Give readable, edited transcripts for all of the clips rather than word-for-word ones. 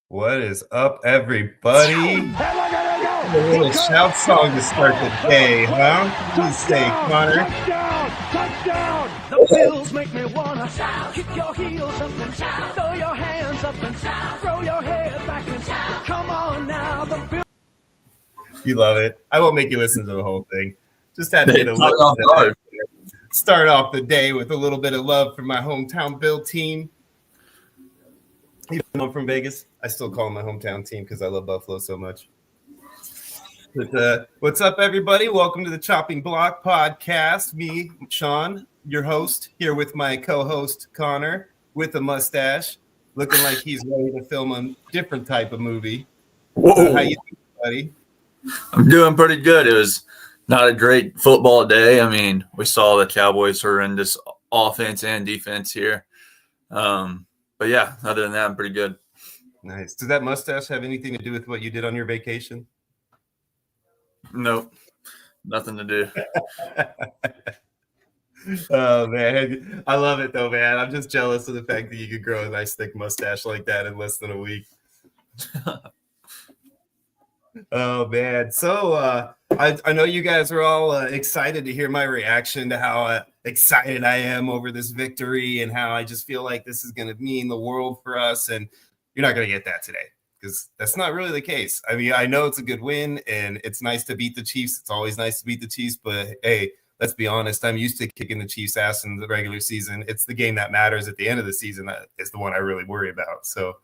What is up, everybody? Hey, look at him A go! little shout song to start the day, huh? What do you say, Touchdown! Connor? Touchdown! Touchdown! The Bills make me wanna shout. Kick your heels up and shout. Throw your hands up and shout. Throw your head back and shout. Come on now, the Bills. You love it. I won't make you listen to the whole thing. Just had to They get a caught it little off bit of guard. that. Start off the day with a little bit of love for my hometown Bill team. Even though I'm from Vegas, I still call them my hometown team because I love Buffalo so much. But what's up, everybody? Welcome to the Chopping Block Podcast. Me, Sean, your host, here with my co-host, Connor, with a mustache, looking like he's ready to film a different type of movie. Whoa. How you doing, buddy? I'm doing pretty good. It was not a great football day. I mean, we saw the Cowboys' horrendous offense and defense here. But yeah, other than that, I'm pretty good. Nice. Does that mustache have anything to do with what you did on your vacation? Nope, nothing to do. Oh, man. I love it, though, man. I'm just jealous of the fact that you could grow a nice, thick mustache like that in less than a week. Oh, man. So I know you guys are all excited to hear my reaction to how excited I am over this victory and how I just feel like this is going to mean the world for us. And you're not going to get that today because that's not really the case. I mean, I know it's a good win and it's nice to beat the Chiefs. It's always nice to beat the Chiefs. But, hey, let's be honest. I'm used to kicking the Chiefs' ass in the regular season. It's the game that matters at the end of the season that is the one I really worry about. So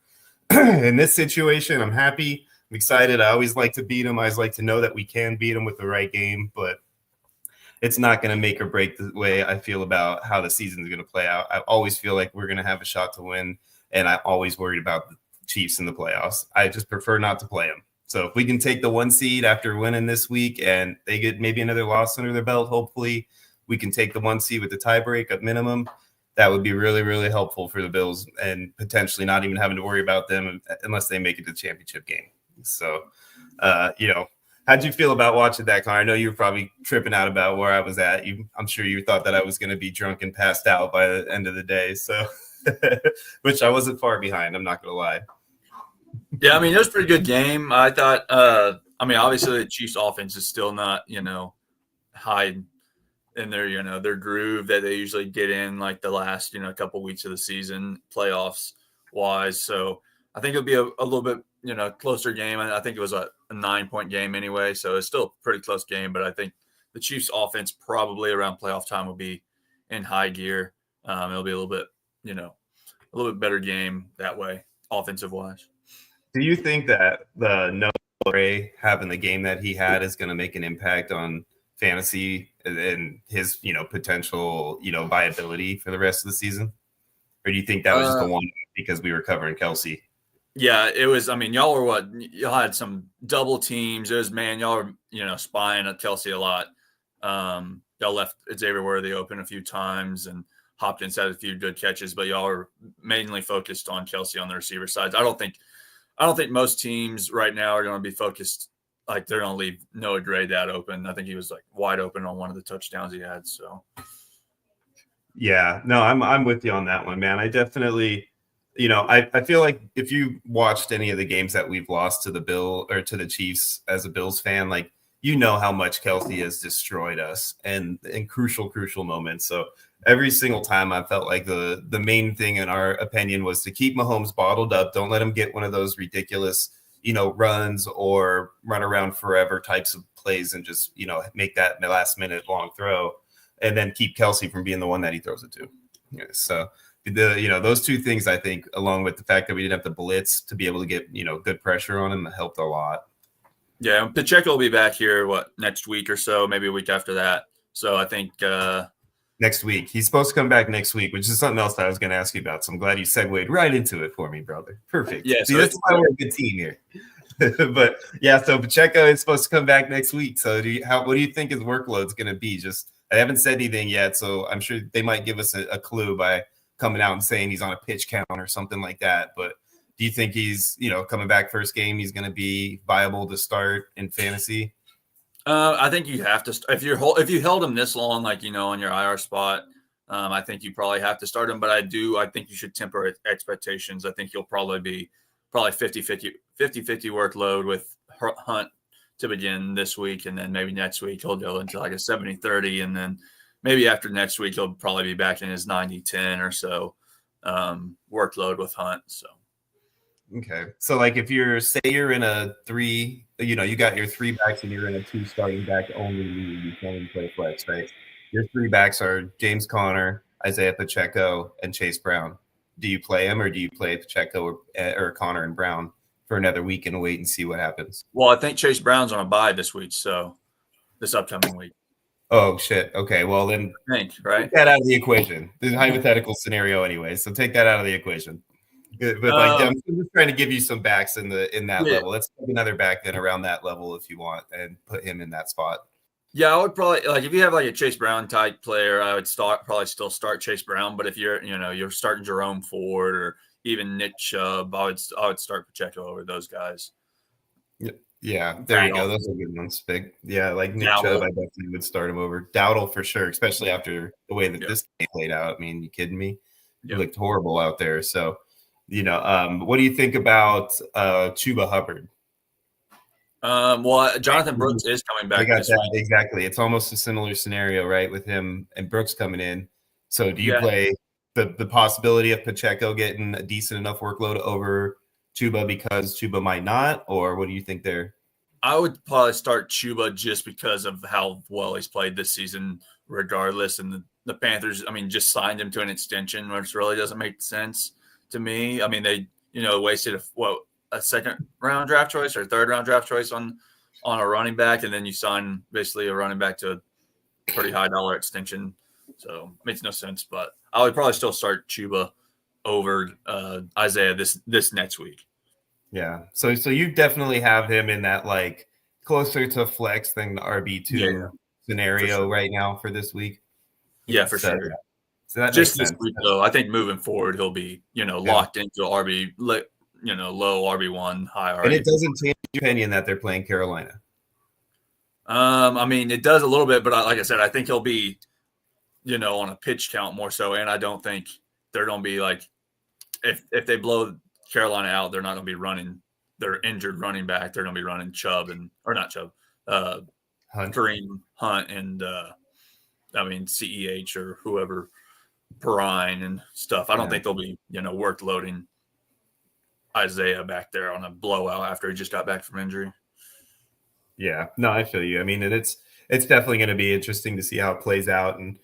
in this situation, I'm happy. I'm excited. I always like to beat them. I always like to know that we can beat them with the right game, but it's not going to make or break the way I feel about how the season is going to play out. I always feel like we're going to have a shot to win, and I'm always worried about the Chiefs in the playoffs. I just prefer not to play them. So if we can take the 1 seed after winning this week and they get maybe another loss under their belt, hopefully we can take the 1 seed with the tiebreak at minimum. That would be really, really helpful for the Bills and potentially not even having to worry about them unless they make it to the championship game. So, how'd you feel about watching that, Connor? I know you were probably tripping out about where I was at. I'm sure you thought that I was going to be drunk and passed out by the end of the day. So, which I wasn't far behind. I'm not going to lie. Yeah, I mean, it was a pretty good game. I thought, obviously the Chiefs' offense is still not, high in their, their groove that they usually get in like the last, couple weeks of the season, playoffs wise. So I think it'll be a little bit, closer game. I think it was a 9-point game anyway. So it's still a pretty close game, but I think the Chiefs' offense probably around playoff time will be in high gear. It'll be a little bit better game that way, offensive wise. Do you think that the Noah Gray having the game that he had is going to make an impact on fantasy and his, potential, viability for the rest of the season? Or do you think that was just the one because we were covering Kelsey? Yeah, it was. I mean, y'all were what? Y'all had some double teams. It was, man, y'all were, spying at Kelsey a lot. Y'all left Xavier Worthy open a few times and Hopkins had a few good catches, but y'all are mainly focused on Kelsey on the receiver sides. I don't think most teams right now are going to be focused like they're going to leave Noah Gray that open. I think he was like wide open on one of the touchdowns he had. So, yeah, no, I'm with you on that one, man. I definitely, I feel like if you watched any of the games that we've lost to the Chiefs as a Bills fan, like how much Kelsey has destroyed us and in crucial moments. So every single time I felt like the main thing in our opinion was to keep Mahomes bottled up. Don't let him get one of those ridiculous, runs or run around forever types of plays and just, make that last minute long throw and then keep Kelsey from being the one that he throws it to. Yeah, so those two things, I think, along with the fact that we didn't have to blitz to be able to get, good pressure on him, helped a lot. Yeah, Pacheco will be back here, next week or so, maybe a week after that. So I think next week. He's supposed to come back next week, which is something else that I was going to ask you about. So I'm glad you segued right into it for me, brother. Perfect. Yeah, see, that's why we're a good team here. But yeah, so Pacheco is supposed to come back next week. So what do you think his workload is going to be? Just I haven't said anything yet, so I'm sure they might give us a clue by coming out and saying he's on a pitch count or something like that. But do you think he's coming back first game? He's going to be viable to start in fantasy? I think you have to if you held him this long, like on your IR spot. I think you probably have to start him, but I think you should temper expectations. I think he'll probably be probably 50-50 workload with Hunt to begin this week, and then maybe next week he'll go into like a 70-30, and then maybe after next week he'll probably be back in his 90-10 or so workload with Hunt. So Okay. So like if you're in a 3, you got your 3 backs and you're in a 2 starting back only league, you can't even play flex, right? Your 3 backs are James Conner, Isaiah Pacheco, and Chase Brown. Do you play him, or do you play Pacheco or Conner and Brown for another week and wait and see what happens? well, I think Chase Brown's on a bye this week, so this upcoming week. Oh shit. Okay. Well then, I think, right? take that out of the equation. This is a hypothetical scenario anyway, so take that out of the equation. But like, I'm just trying to give you some backs in that level. Let's take another back then around that level if you want, and put him in that spot. Yeah, I would probably like if you have like a Chase Brown type player, I would probably still start Chase Brown. But if you're starting Jerome Ford or even Nick Chubb, I would start Pacheco over those guys. Yeah, there you go. Those are good ones. Big, yeah, like Nick Chubb, I definitely would start him over Dowdle for sure, especially after the way that this game played out. I mean, you kidding me? He looked horrible out there. So, what do you think about Chuba Hubbard? Well, Jonathan Brooks is coming back. I got that exactly. It's almost a similar scenario, right, with him and Brooks coming in. So, do you play the possibility of Pacheco getting a decent enough workload over Chuba because Chuba might not, or what do you think there? I would probably start Chuba just because of how well he's played this season, regardless. And the Panthers, I mean, just signed him to an extension, which really doesn't make sense to me. I mean, they wasted a second round draft choice or third round draft choice on a running back, and then you sign basically a running back to a pretty high dollar extension. So it makes no sense. But I would probably still start Chuba over Isaiah this next week. Yeah. So you definitely have him in that like closer to flex than the RB2 scenario right now for this week. Yeah, for sure. Yeah. So that just makes this sense. week though, I think moving forward he'll be, locked into RB, low RB1, high RB. And it doesn't change your opinion that they're playing Carolina. I mean, it does a little bit, but like I said, I think he'll be, on a pitch count more so, and I don't think they're going to be like if they blow Carolina out, they're not going to be running their injured running back. They're going to be running Kareem Hunt and CEH or whoever, Perrine and stuff. I don't think they'll be workloading Isaiah back there on a blowout after he just got back from injury. Yeah, no, I feel you. I mean, and it's definitely going to be interesting to see how it plays out. And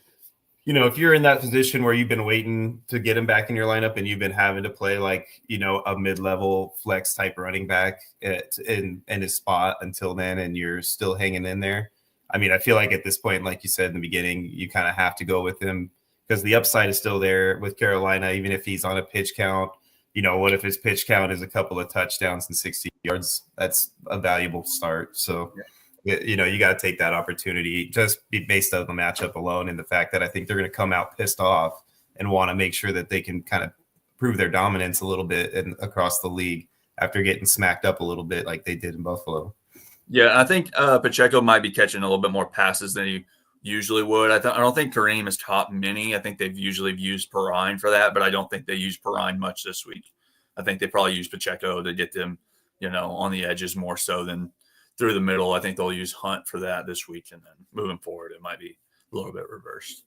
if you're in that position where you've been waiting to get him back in your lineup and you've been having to play like, a mid-level flex type running back in his spot until then, and you're still hanging in there. I mean, I feel like at this point, like you said in the beginning, you kind of have to go with him because the upside is still there with Carolina, even if he's on a pitch count. What if his pitch count is a couple of touchdowns and 60 yards? That's a valuable start. So, you got to take that opportunity just based on the matchup alone and the fact that I think they're going to come out pissed off and want to make sure that they can kind of prove their dominance a little bit across the league after getting smacked up a little bit like they did in Buffalo. Yeah, I think Pacheco might be catching a little bit more passes than he usually would. I don't think Kareem has caught many. I think they've usually used Perrine for that, but I don't think they use Perrine much this week. I think they probably use Pacheco to get them, on the edges more so than through the middle. I think they'll use Hunt for that this week, and then moving forward, it might be a little bit reversed.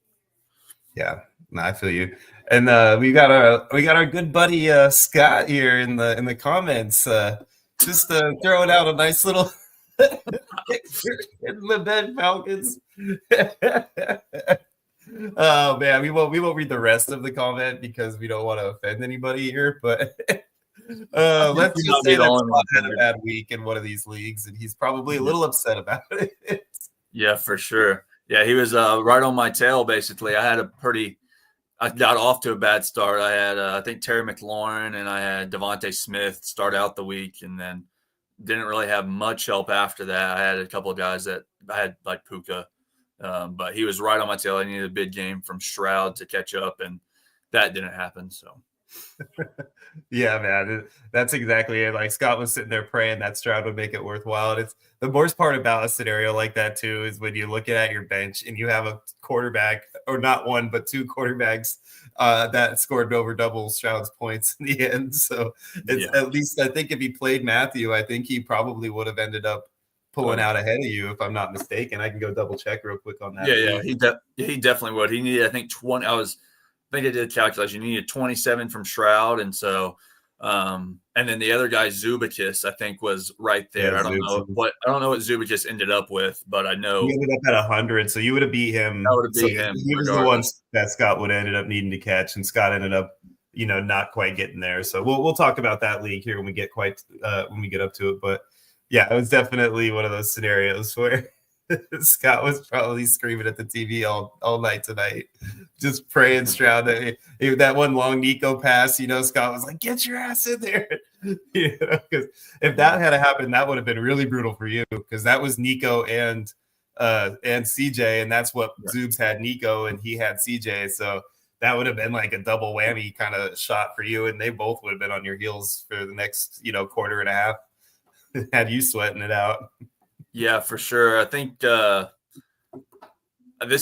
Yeah, no, I feel you. And we got our good buddy Scott here in the comments, just throwing out a nice little in the bed Falcons. Oh man, we won't read the rest of the comment because we don't want to offend anybody here, but. Let's just say that Scott had a bad week in one of these leagues, and he's probably a little upset about it. Yeah, for sure. Yeah, he was right on my tail, basically. I got off to a bad start. I had, I think, Terry McLaurin, and I had Devontae Smith start out the week, and then didn't really have much help after that. I had a couple of guys that I had, like Puka, but he was right on my tail. I needed a big game from Stroud to catch up, and that didn't happen, so. Yeah, man, that's exactly it. Like Scott was sitting there praying that Stroud would make it worthwhile. And it's the worst part about a scenario like that too is when you're looking at your bench and you have a quarterback, or not one but two quarterbacks that scored over double Stroud's points in the end. So it's at least, I think if he played Matthew, I think he probably would have ended up pulling out ahead of you, if I'm not mistaken. I can go double check real quick on that. He definitely would. He needed, I think, 20. I think I did a calculation. He needed 27 from Stroud, and so and then the other guy, Zubakis, I think was right there. Yeah, I don't know what Zubakis ended up with, but I know he ended up at 100. So you would have beat him. I would have beat him. He was the one that Scott would have ended up needing to catch, and Scott ended up, not quite getting there. So we'll talk about that league here when we get up to it. But yeah, it was definitely one of those scenarios where Scott was probably screaming at the TV all night tonight, just praying Stroud that one long Nico pass. Scott was like, "Get your ass in there," because if that had happened, that would have been really brutal for you, because that was Nico and CJ, and that's what Zoobs had Nico and he had CJ, so that would have been like a double whammy kind of shot for you, and they both would have been on your heels for the next quarter and a half, had you sweating it out. Yeah, for sure. I think this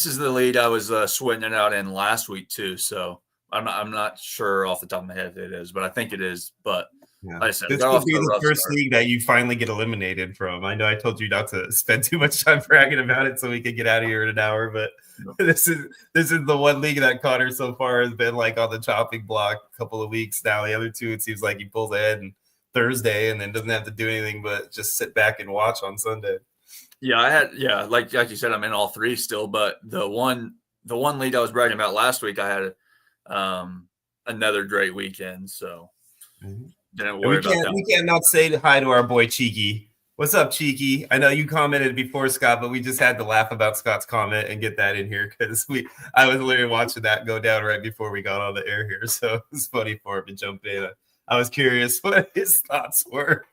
is the lead I was sweating it out in last week too. So I'm not sure off the top of my head if it is, but I think it is. But like I said, this will be the first league that you finally get eliminated from. I know I told you not to spend too much time bragging about it so we could get out of here in an hour, but this is the one league that Connor so far has been like on the chopping block a couple of weeks now. The other two, it seems like he pulls ahead and Thursday and then doesn't have to do anything but just sit back and watch on Sunday. Yeah, like you said, I'm in all three still, but the one lead I was bragging about last week, I had another great weekend, so didn't worry about that. We can't not say hi to our boy Cheeky. What's up, Cheeky? I know you commented before, Scott, but we just had to laugh about Scott's comment and get that in here because I was literally watching that go down right before we got on the air here, so it was funny for him to jump in. I was curious what his thoughts were.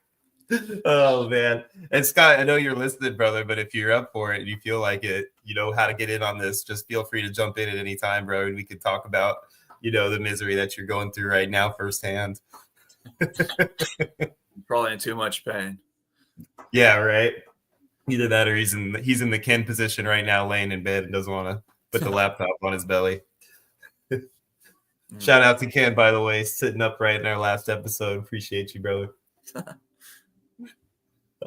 Oh, man. And Scott, I know you're listening, brother, but if you're up for it and you feel like it, you know how to get in on this, just feel free to jump in at any time, bro, and we could talk about, the misery that you're going through right now firsthand. Probably in too much pain. Yeah, right. Either that or he's in the Ken position right now, laying in bed and doesn't want to put the laptop on his belly. Shout out to Ken, by the way, sitting upright in our last episode. Appreciate you, brother.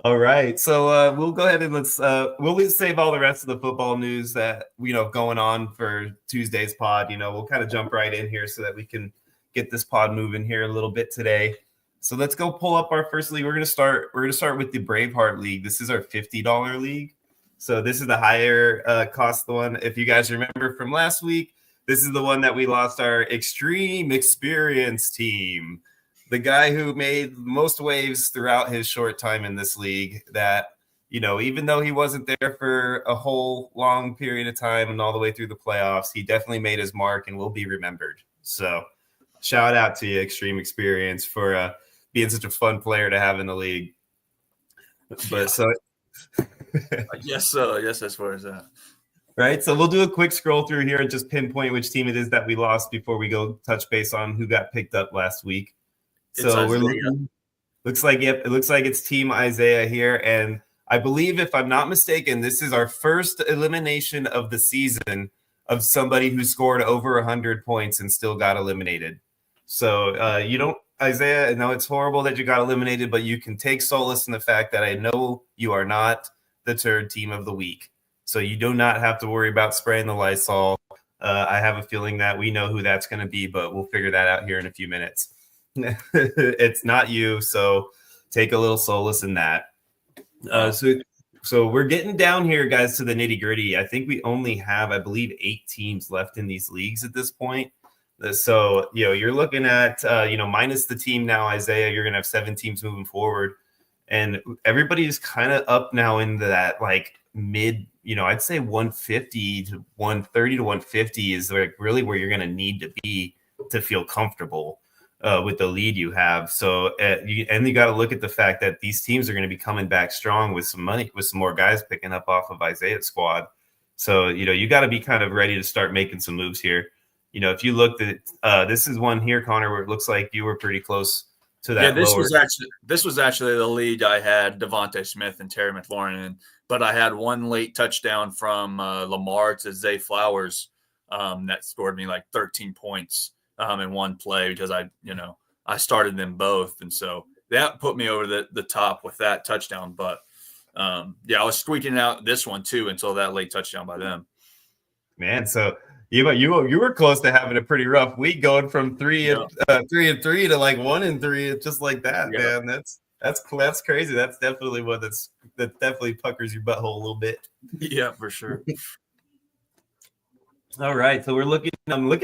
All right, so we'll go ahead and we'll save all the rest of the football news that going on for Tuesday's pod. We'll kind of jump right in here so that we can get this pod moving here a little bit today. So let's go pull up our first league. We're gonna start with the Braveheart League. This is our $50 league. So this is the higher cost one. If you guys remember from last week, this is the one that we lost our extreme experience team. The guy who made most waves throughout his short time in this league that, even though he wasn't there for a whole long period of time and all the way through the playoffs, he definitely made his mark and will be remembered. So shout out to you, Extreme Experience, for being such a fun player to have in the league. But so yes, as far as that. Right, so we'll do a quick scroll through here and just pinpoint which team it is that we lost before we go touch base on who got picked up last week. So it looks like it's Team Isaiah here, and I believe, if I'm not mistaken, this is our first elimination of the season of somebody who scored over 100 points and still got eliminated. So you don't, Isaiah, I know it's horrible that you got eliminated, but you can take solace in the fact that I know you are not the turd team of the week. So you do not have to worry about spraying the Lysol. I have a feeling that we know who that's going to be, but we'll figure that out here in a few minutes. It's not you, so take a little solace in that. So we're getting down here, guys, to the nitty gritty. I think we only have, I believe, 8 teams left in these leagues at this point. So, you're looking at, minus the team now, Isaiah, you're going to have 7 teams moving forward. And everybody's kind of up now into that, like, mid, I'd say 150 to 130 to 150 is like really where you're going to need to be to feel comfortable with the lead you have. So, you got to look at the fact that these teams are going to be coming back strong with some money, with some more guys picking up off of Isaiah's squad. So, you got to be kind of ready to start making some moves here. If you looked at this is one here, Connor, where it looks like you were pretty close to that. Yeah, this was actually the lead I had Devontae Smith and Terry McLaurin in, but I had one late touchdown from Lamar to Zay Flowers that scored me like 13 points in one play because I started them both. And so that put me over the top with that touchdown. But I was squeaking out this one too until that late touchdown by them. Man, so you were close to having a pretty rough week, going from 3-3 to like 1-3, just like that, man. That's crazy. That's definitely that definitely puckers your butthole a little bit. Yeah, for sure. All right, so we're looking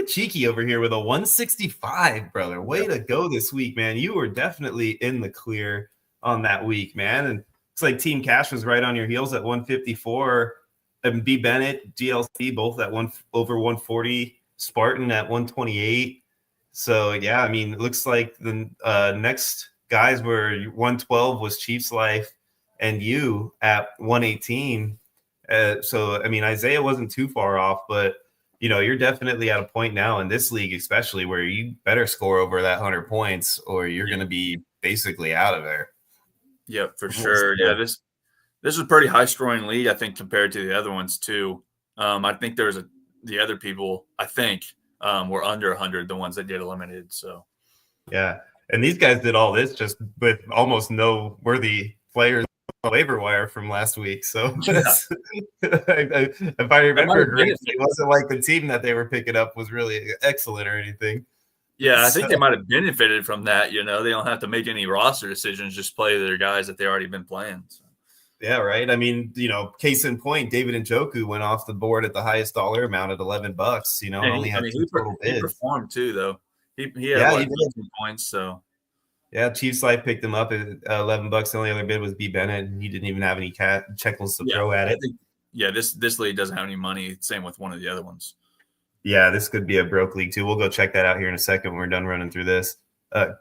Cheeky over here with a 165, brother. Way to go this week, man. You were definitely in the clear on that week, man. And looks like Team Cash was right on your heels at 154. And B. Bennett, GLC, both at over 140. Spartan at 128. So yeah, I mean, it looks like the next guys were 112 was Chiefs Life, and you at 118. So I mean, Isaiah wasn't too far off, but you're definitely at a point now in this league, especially where you better score over that 100 points, or you're going to be basically out of there. Yeah, for sure. Yeah, this was a pretty high scoring league, I think, compared to the other ones too. I think the other people, I think, were under 100, the ones that get eliminated. So yeah, and these guys did all this just with almost no worthy players on the waiver wire from last week. So if I remember correctly, it wasn't like the team that they were picking up was really excellent or anything. Yeah, I think they might have benefited from that. They don't have to make any roster decisions; just play their guys that they already been playing. So. Yeah, right. I mean, case in point, David Njoku went off the board at the highest dollar amount at $11. Only had 2 total bids. He performed too, though. He had 15 points. So yeah, Chiefs Life picked him up at $11. The only other bid was B. Bennett, and he didn't even have any checkles to throw at it. This league doesn't have any money. Same with one of the other ones. Yeah, this could be a broke league too. We'll go check that out here in a second when we're done running through this.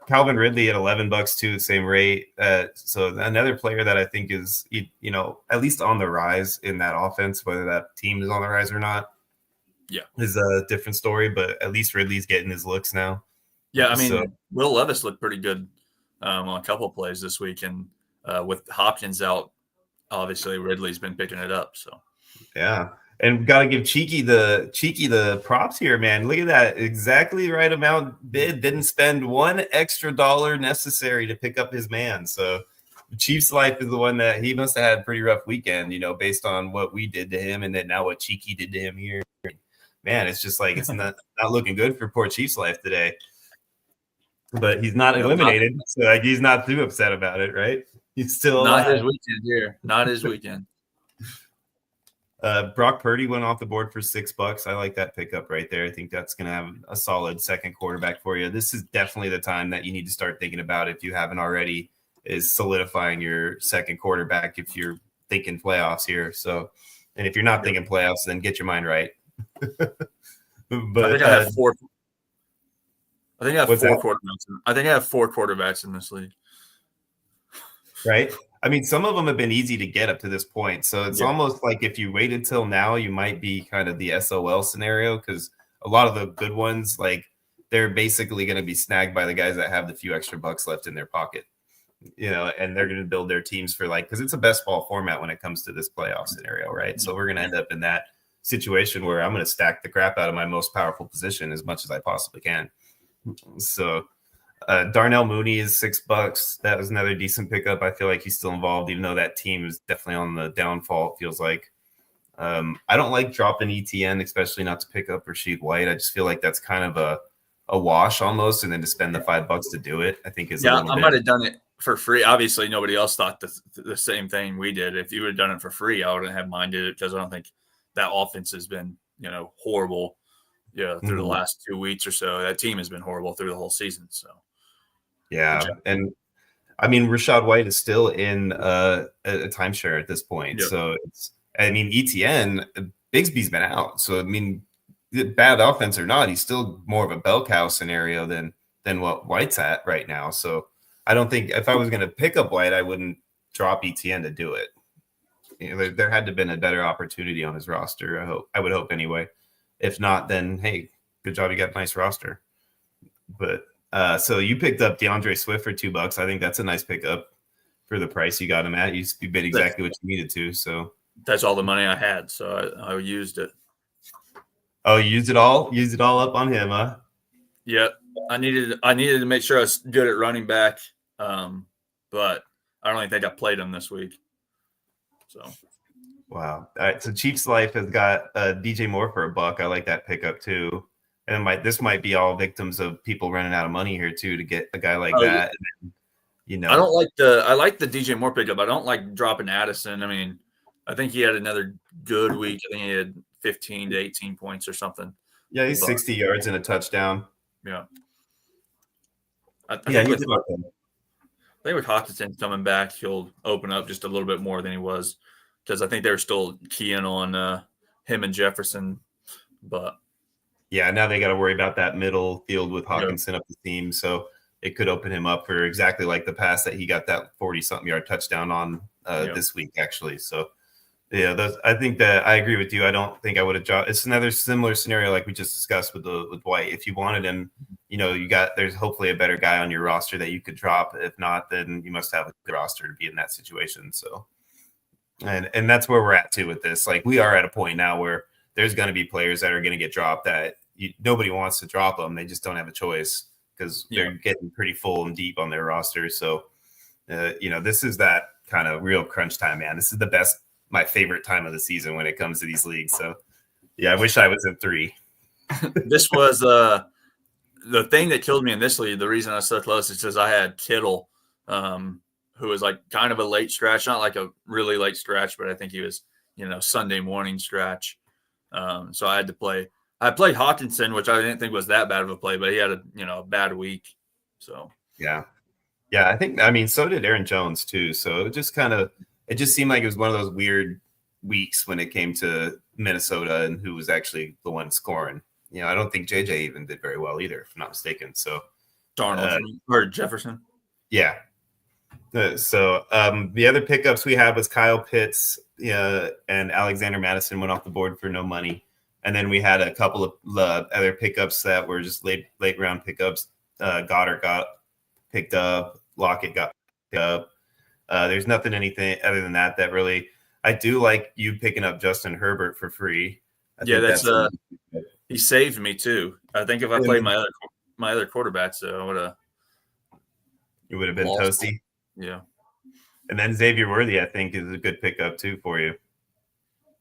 Calvin Ridley at $11 too, the same rate. So another player that I think is, at least on the rise in that offense, whether that team is on the rise or not, is a different story. But at least Ridley's getting his looks now. Yeah, I mean, Will Levis looked pretty good on a couple of plays this week, and with Hopkins out, obviously Ridley's been picking it up. So yeah. And got to give Cheeky the props here, man. Look at that. Exactly right amount bid. Didn't spend one extra dollar necessary to pick up his man. So Chiefs Life is the one that he must have had a pretty rough weekend, based on what we did to him and then now what Cheeky did to him here. Man, it's just like it's not looking good for poor Chiefs Life today. But he's not eliminated, so he's not too upset about it, right? He's still not his weekend here. Not his weekend. Brock Purdy went off the board for $6. I like that pickup right there. I think that's going to have a solid second quarterback for you. This is definitely the time that you need to start thinking about, if you haven't already, is solidifying your second quarterback if you're thinking playoffs here. So, and if you're not thinking playoffs, then get your mind right. But I think I have four. I think I have four quarterbacks in this league. Right. I mean, some of them have been easy to get up to this point. So it's almost like if you waited till now, you might be kind of the SOL scenario, because a lot of the good ones, like, they're basically going to be snagged by the guys that have the few extra bucks left in their pocket, and they're going to build their teams for, like, because it's a best ball format when it comes to this playoff scenario, right? So we're going to end up in that situation where I'm going to stack the crap out of my most powerful position as much as I possibly can. So Darnell Mooney is $6. That was another decent pickup. I feel like he's still involved, even though that team is definitely on the downfall, it feels like. I don't like dropping ETN, especially not to pick up Rashid White. I just feel like that's kind of a wash almost, and then to spend the $5 to do it, I think is I might have done it for free. Obviously, nobody else thought the same thing we did. If you would have done it for free, I wouldn't have minded it, because I don't think that offense has been, horrible. Through the last 2 weeks or so. That team has been horrible through the whole season. So. Yeah, and I mean, Rashad White is still in a timeshare at this point. Yep. So ETN, Bigsby's been out. So I mean, bad offense or not, he's still more of a bell cow scenario than what White's at right now. So I don't think, if I was going to pick up White, I wouldn't drop ETN to do it. There had to have been a better opportunity on his roster. I would hope anyway. If not, then hey, good job, you got a nice roster. But so you picked up DeAndre Swift for $2. I think that's a nice pickup for the price you got him at. You bid exactly what you needed to. So that's all the money I had, so I used it. Oh, use it all up on him, huh? Yep. I needed to make sure I was good at running back, but I don't even think I played him this week. So Wow. All right. So Chiefs Life has got DJ Moore for $1. I like that pickup too. And this might be all victims of people running out of money here too to get a guy like that. And then, I like the DJ Moore pickup. I don't like dropping Addison. I mean, I think he had another good week. I think he had 15 to 18 points or something. Yeah, he's 60 yards and a touchdown. Yeah. I Yeah, think with Hawkinson coming back, he'll open up just a little bit more than he was, because I think they were still keying on him and Jefferson. But yeah, now they got to worry about that middle field with Hawkinson up the seam. So it could open him up for exactly like the pass that he got that 40-something yard touchdown on this week, actually. So, yeah, I think that I agree with you. I don't think I would have dropped. It's another similar scenario like we just discussed with White. If you wanted him, there's hopefully a better guy on your roster that you could drop. If not, then you must have a good roster to be in that situation. So, and that's where we're at too with this. Like, we are at a point now where there's going to be players that are going to get dropped that nobody wants to drop them. They just don't have a choice because they're getting pretty full and deep on their roster. So, this is that kind of real crunch time, man. This is my favorite time of the season when it comes to these leagues. So, yeah, I wish I was in 3. This was the thing that killed me in this league. The reason I was so close is because I had Kittle, who was like kind of a late stretch, not like a really late stretch, but I think he was, Sunday morning stretch. So I had to play. I played Hawkinson, which I didn't think was that bad of a play, but he had a bad week. So yeah, I think so did Aaron Jones too. So it just seemed like it was one of those weird weeks when it came to Minnesota and who was actually the one scoring. I don't think JJ even did very well either, if I'm not mistaken. So Darnold or Jefferson. Yeah. So the other pickups we had was Kyle Pitts and Alexander Madison went off the board for no money. And then we had a couple of other pickups that were just late round pickups. Goddard got picked up. Lockett got picked up. There's anything other than that really. I do like you picking up Justin Herbert for free. That's he saved me too. I think if I played my other quarterbacks, it would have been toasty. Yeah. And then Xavier Worthy, I think, is a good pickup too for you.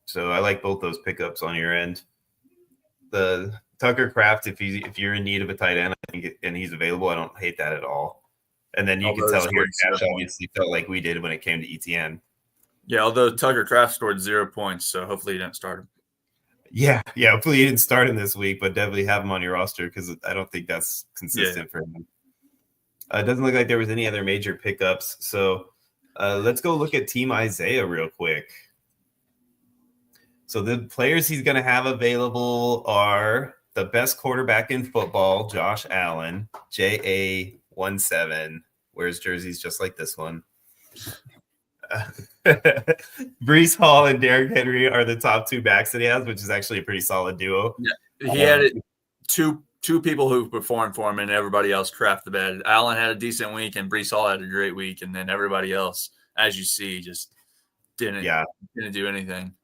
So I like both those pickups on your end. The Tucker Kraft, if you're in need of a tight end, I think, and he's available, I don't hate that at all. And then you can tell here, Cash obviously felt like we did when it came to ETN. Yeah, although Tucker Kraft scored 0 points, so hopefully you didn't start him. Yeah, hopefully you didn't start him this week, but definitely have him on your roster because I don't think that's consistent for him. It doesn't look like there was any other major pickups. So let's go look at Team Isaiah real quick. So the players he's going to have available are the best quarterback in football, Josh Allen, JA17, wears jerseys just like this one. Breece Hall and Derrick Henry are the top 2 backs that he has, which is actually a pretty solid duo. Yeah, he had two people who performed for him, and everybody else crapped the bed. Allen had a decent week, and Breece Hall had a great week, and then everybody else, as you see, just didn't do anything.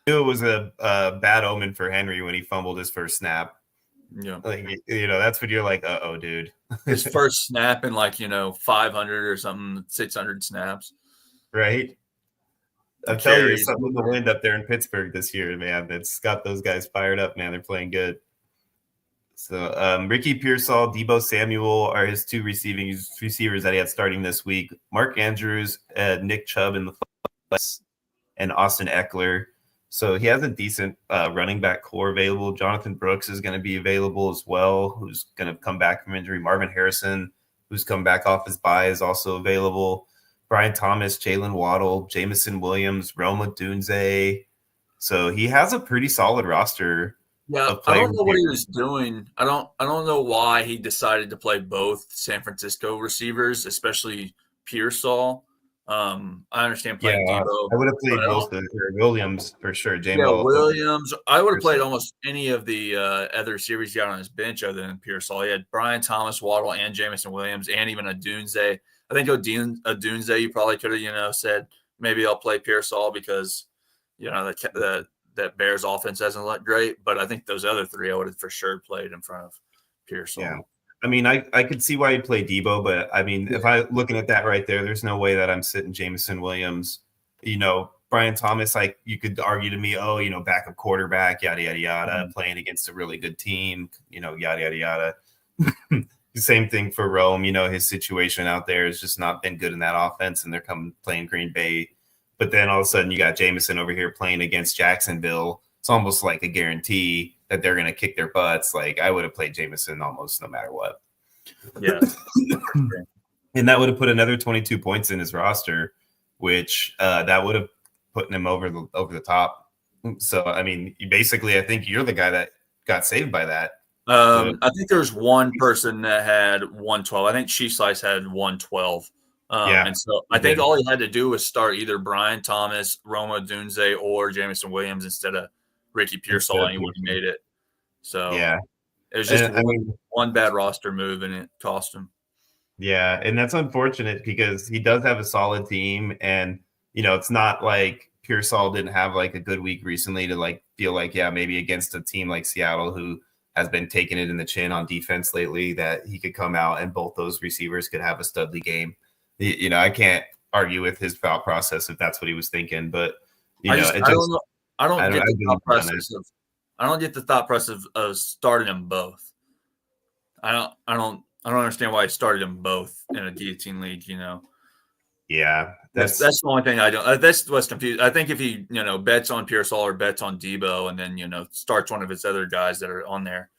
It was a bad omen for Henry when he fumbled his first snap. Yeah, that's when you're like, uh-oh, dude. His first snap in 500 or something, 600 snaps. Right. I'm telling you, something in the wind up there in Pittsburgh this year, man. It's got those guys fired up, man. They're playing good. So Ricky Pearsall, Deebo Samuel are his 2 receivers that he had starting this week. Mark Andrews, Nick Chubb in the flex, and Austin Eckler. So he has a decent running back core available. Jonathan Brooks is going to be available as well, who's going to come back from injury. Marvin Harrison, who's come back off his bye, is also available. Brian Thomas, Jalen Waddle, Jameson Williams, Roma Dunze. So he has a pretty solid roster. Yeah, I don't know what he was doing. I don't know why he decided to play both San Francisco receivers, especially Pearsall. I understand playing Deebo. I would have played both Williams for sure. Williams. I would have played almost any of the other receivers he got on his bench other than Pearsall. He had Brian Thomas, Waddle, and Jameson Williams, and even a Dunze. I think Dunze, you probably could have, said maybe I'll play Pearsall because, the that Bears offense hasn't looked great, but I think those other three I would have for sure played in front of Pearsall. Yeah. I mean, I could see why you play Debo, but I mean, if I looking at that right there's no way that I'm sitting Jameson Williams. Brian Thomas, like you could argue to me, backup quarterback, yada yada yada, playing against a really good team, yada yada yada. Same thing for Rome. His situation out there has just not been good in that offense, and they're playing Green Bay. But then all of a sudden, you got Jameson over here playing against Jacksonville. It's almost like a guarantee that they're going to kick their butts. Like I would have played Jameson almost no matter what. Yeah. And that would have put another 22 points in his roster, which that would have put him over the top. So, I mean, I think you're the guy that got saved by that. I think there's one person that had 112. I think Chief Slice had 112. And so I think all he had to do was start either Brian Thomas, Roma Dunze, or Jameson Williams instead of Ricky Pearsall, and he would have made it. So yeah, it was just one bad roster move, and it cost him. Yeah, and that's unfortunate because he does have a solid team, and it's not like Pearsall didn't have like a good week recently to like feel like maybe against a team like Seattle who has been taking it in the chin on defense lately that he could come out and both those receivers could have a studly game. I can't argue with his thought process if that's what he was thinking, but I don't get the thought process of starting them both. I don't understand why he started them both in a guillotine league. Yeah, that's the only thing I don't. That's what's confused. I think if he bets on Pearsall or bets on Debo and then starts one of his other guys that are on there,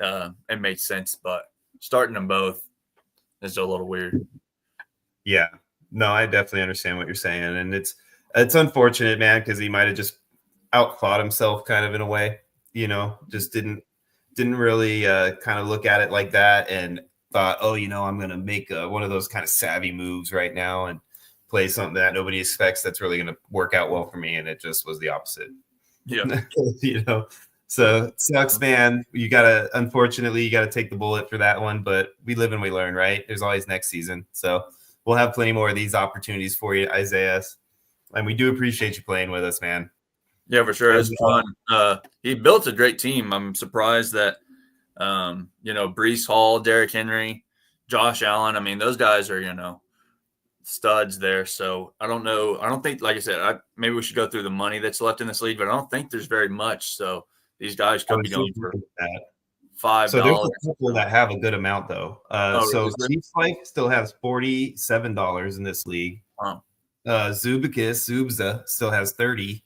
it makes sense. But starting them both is a little weird. Yeah, no, I definitely understand what you're saying, and it's unfortunate, man, because he might have just outthought himself, kind of in a way. Just didn't really kind of look at it like that, and thought, I'm going to make one of those kind of savvy moves right now and play something that nobody expects that's really going to work out well for me, and it just was the opposite. Yeah, so it sucks, man. Unfortunately, you gotta take the bullet for that one, but we live and we learn, right? There's always next season, so we'll have plenty more of these opportunities for you, Isaiah, and we do appreciate you playing with us, man. Yeah, for sure. It's fun. He built a great team. I'm surprised that Breece Hall, Derrick Henry, Josh Allen. I mean, those guys are studs there. So I don't know. I don't think, like I said, maybe we should go through the money that's left in this league, but I don't think there's very much. So these guys could be going for $5. So there's a couple that have a good amount though. So Chiefs Life still has $47 in this league. Wow. Zubza still has 30.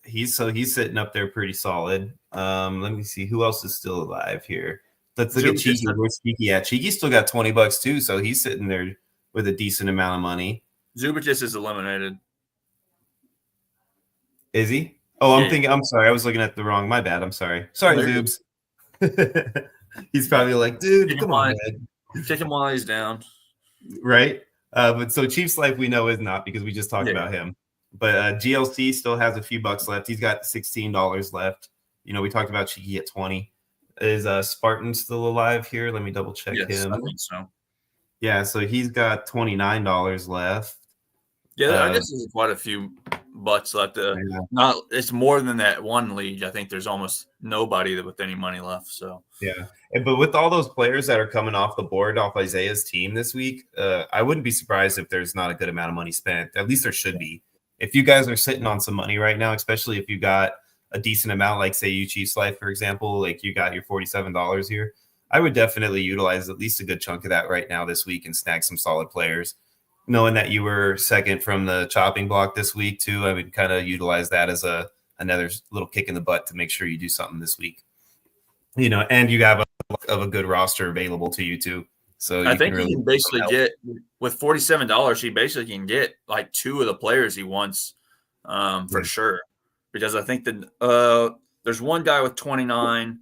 He's sitting up there pretty solid. Let me see who else is still alive here. Let's look at Cheeky. Where's Cheeky? Yeah, Cheeky still got $20 too, so he's sitting there with a decent amount of money. Zubicus is eliminated. Is he? Oh, I'm sorry. I was looking at the wrong. My bad. I'm sorry. Sorry, Zubes. He's probably like, dude, come on, man. Kick him while he's down. Right? But so Chiefs Life we know is not because we just talked about him. But GLC still has a few bucks left. He's got $16 left. We talked about Cheeky at 20. Is Spartan still alive here? Let me double check him. I think so. Yeah, so he's got $29 left. Yeah, I guess there's quite a few bucks left. It's more than that one league. I think there's almost nobody with any money left. So yeah, but with all those players that are coming off the board off Isaiah's team this week, I wouldn't be surprised if there's not a good amount of money spent. At least there should be. If you guys are sitting on some money right now, especially if you got a decent amount, like say you Chiefs Life, for example, like you got your $47 here, I would definitely utilize at least a good chunk of that right now this week and snag some solid players. Knowing that you were second from the chopping block this week too, I would kind of utilize that as another little kick in the butt to make sure you do something this week. And you have a good roster available to you too. So I think he can basically get with $47. He basically can get like two of the players he wants for sure. Because I think that there's one guy with 29.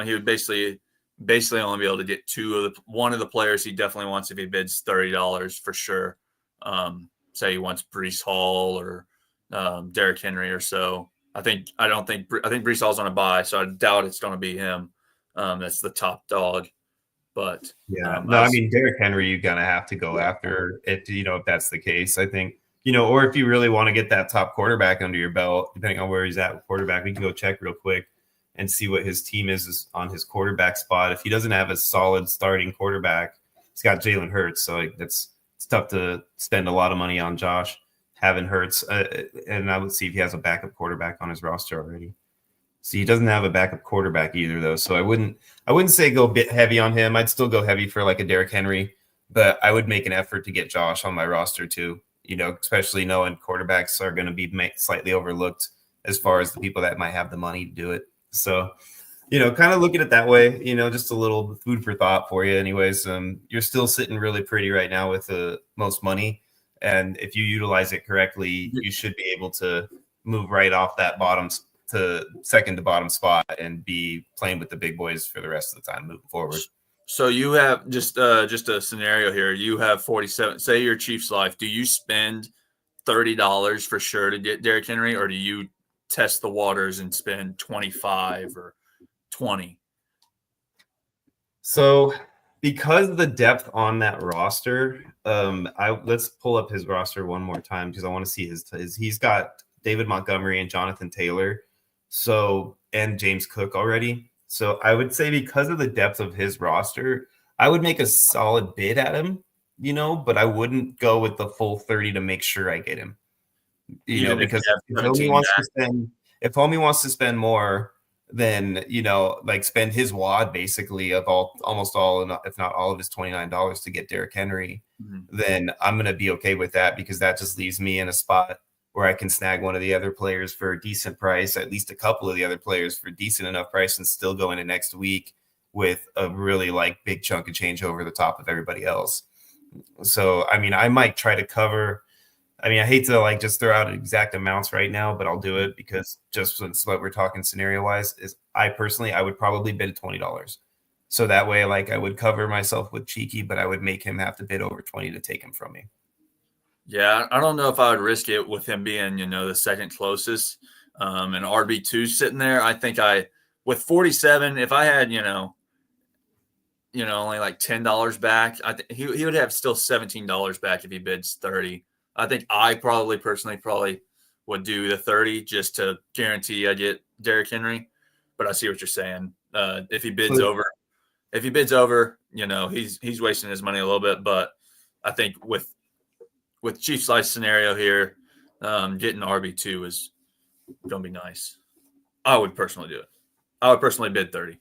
He would basically only be able to get one of the players he definitely wants if he bids $30 for sure. Say he wants Breece Hall or Derrick Henry or so. I think Breece Hall's on a buy, so I doubt it's going to be him. That's the top dog. But I mean Derrick Henry, you're gonna have to go after if that's the case. I think or if you really want to get that top quarterback under your belt, depending on where he's at with quarterback, we can go check real quick and see what his team is on his quarterback spot. If he doesn't have a solid starting quarterback, he's got Jalen Hurts, so it's tough to spend a lot of money on Josh having Hurts, and I would see if he has a backup quarterback on his roster already. So he doesn't have a backup quarterback either, though. So I wouldn't say go bit heavy on him. I'd still go heavy for like a Derrick Henry, but I would make an effort to get Josh on my roster too. Especially knowing quarterbacks are going to be slightly overlooked as far as the people that might have the money to do it. So, kind of look at it that way. Just a little food for thought for you. Anyways, you're still sitting really pretty right now with the most money, and if you utilize it correctly, you should be able to move right off that bottom to second to bottom spot and be playing with the big boys for the rest of the time moving forward. So you have just a scenario here. You have 47. Say you're Chiefs Life. Do you spend $30 for sure to get Derrick Henry, or do you test the waters and spend 25 or 20? So because of the depth on that roster, let's pull up his roster one more time because I want to see his. He's got David Montgomery and Jonathan Taylor, and James Cook already. So I would say because of the depth of his roster, I would make a solid bid at him, but I wouldn't go with the full 30 to make sure I get him. Because if Homie wants to spend more, then spend his wad basically of almost all, if not all of his $29 to get Derrick Henry, then I'm gonna be okay with that because that just leaves me in a spot where I can snag one of the other players for a decent price, at least a couple of the other players for decent enough price, and still go into next week with a really big chunk of change over the top of everybody else. So, I might try to cover. I hate to just throw out exact amounts right now, but I'll do it because just since what we're talking scenario wise is I would probably bid $20. So that way, I would cover myself with Cheeky, but I would make him have to bid over 20 to take him from me. Yeah, I don't know if I would risk it with him being, the second closest, and RB2 sitting there. I think with 47, if I had, only $10 back, he would have still $17 back if he bids 30. I think I personally would do the 30 just to guarantee I get Derrick Henry. But I see what you're saying. If he bids over, he's wasting his money a little bit. But I think with Chiefs Life scenario here, getting RB2 is going to be nice. I would personally do it. I would personally bid 30.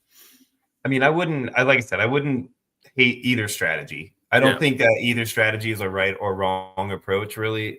I wouldn't hate either strategy. I don't think that either strategy is a right or wrong approach, really.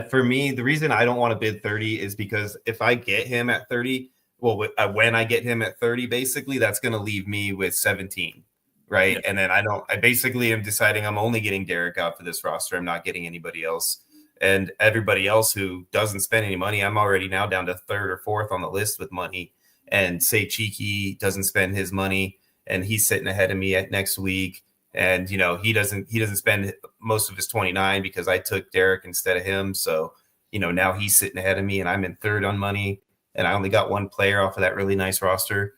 For me, the reason I don't want to bid 30 is because if I get him at 30, when I get him at 30, basically, that's going to leave me with 17. Right. Yeah. And then I basically am deciding I'm only getting Derrick out for this roster. I'm not getting anybody else. And everybody else who doesn't spend any money, I'm already now down to third or fourth on the list with money. And say Cheeky doesn't spend his money and he's sitting ahead of me at next week. And, he doesn't spend most of his 29 because I took Derrick instead of him. So, now he's sitting ahead of me and I'm in third on money and I only got one player off of that really nice roster.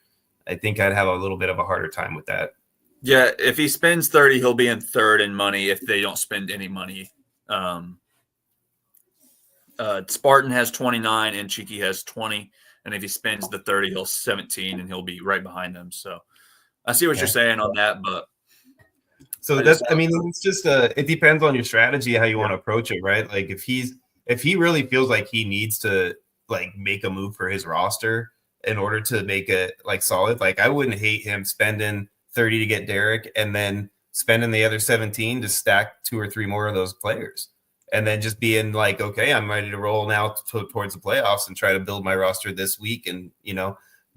I think I'd have a little bit of a harder time with that. Yeah, if he spends 30, he'll be in third in money if they don't spend any money. Spartan has 29 and Cheeky has 20. And if he spends the 30, he'll 17 and he'll be right behind them. So I see what you're saying on that, but so it's just it depends on your strategy, how you want to approach it, right? If he really feels like he needs to make a move for his roster in order to make it solid, I wouldn't hate him spending 30 to get Derrick and then spending the other 17 to stack 2 or 3 more of those players. And then just being okay, I'm ready to roll now towards the playoffs and try to build my roster this week and,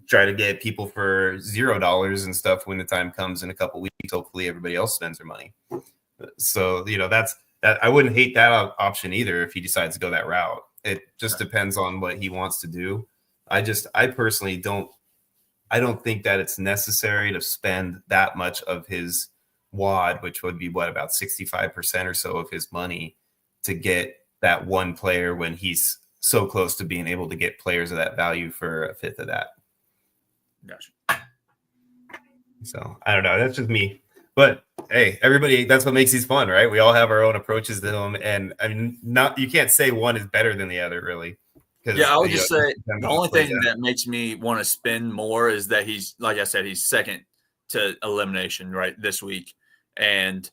try to get people for $0 and stuff when the time comes in a couple weeks. Hopefully everybody else spends their money. So, that's that. I wouldn't hate that option either if he decides to go that route. It just depends on what he wants to do. I personally don't think that it's necessary to spend that much of his wad, which would be about 65% or so of his money to get that one player when he's so close to being able to get players of that value for a fifth of that. Gotcha. So I don't know. That's just me. But hey, everybody, that's what makes these fun, right? We all have our own approaches to them, and I mean, you can't say one is better than the other, really. Yeah, I would just say depends the on how only it plays thing out. that makes me want to spend more is that he's, like I said, he's second to elimination right this week, and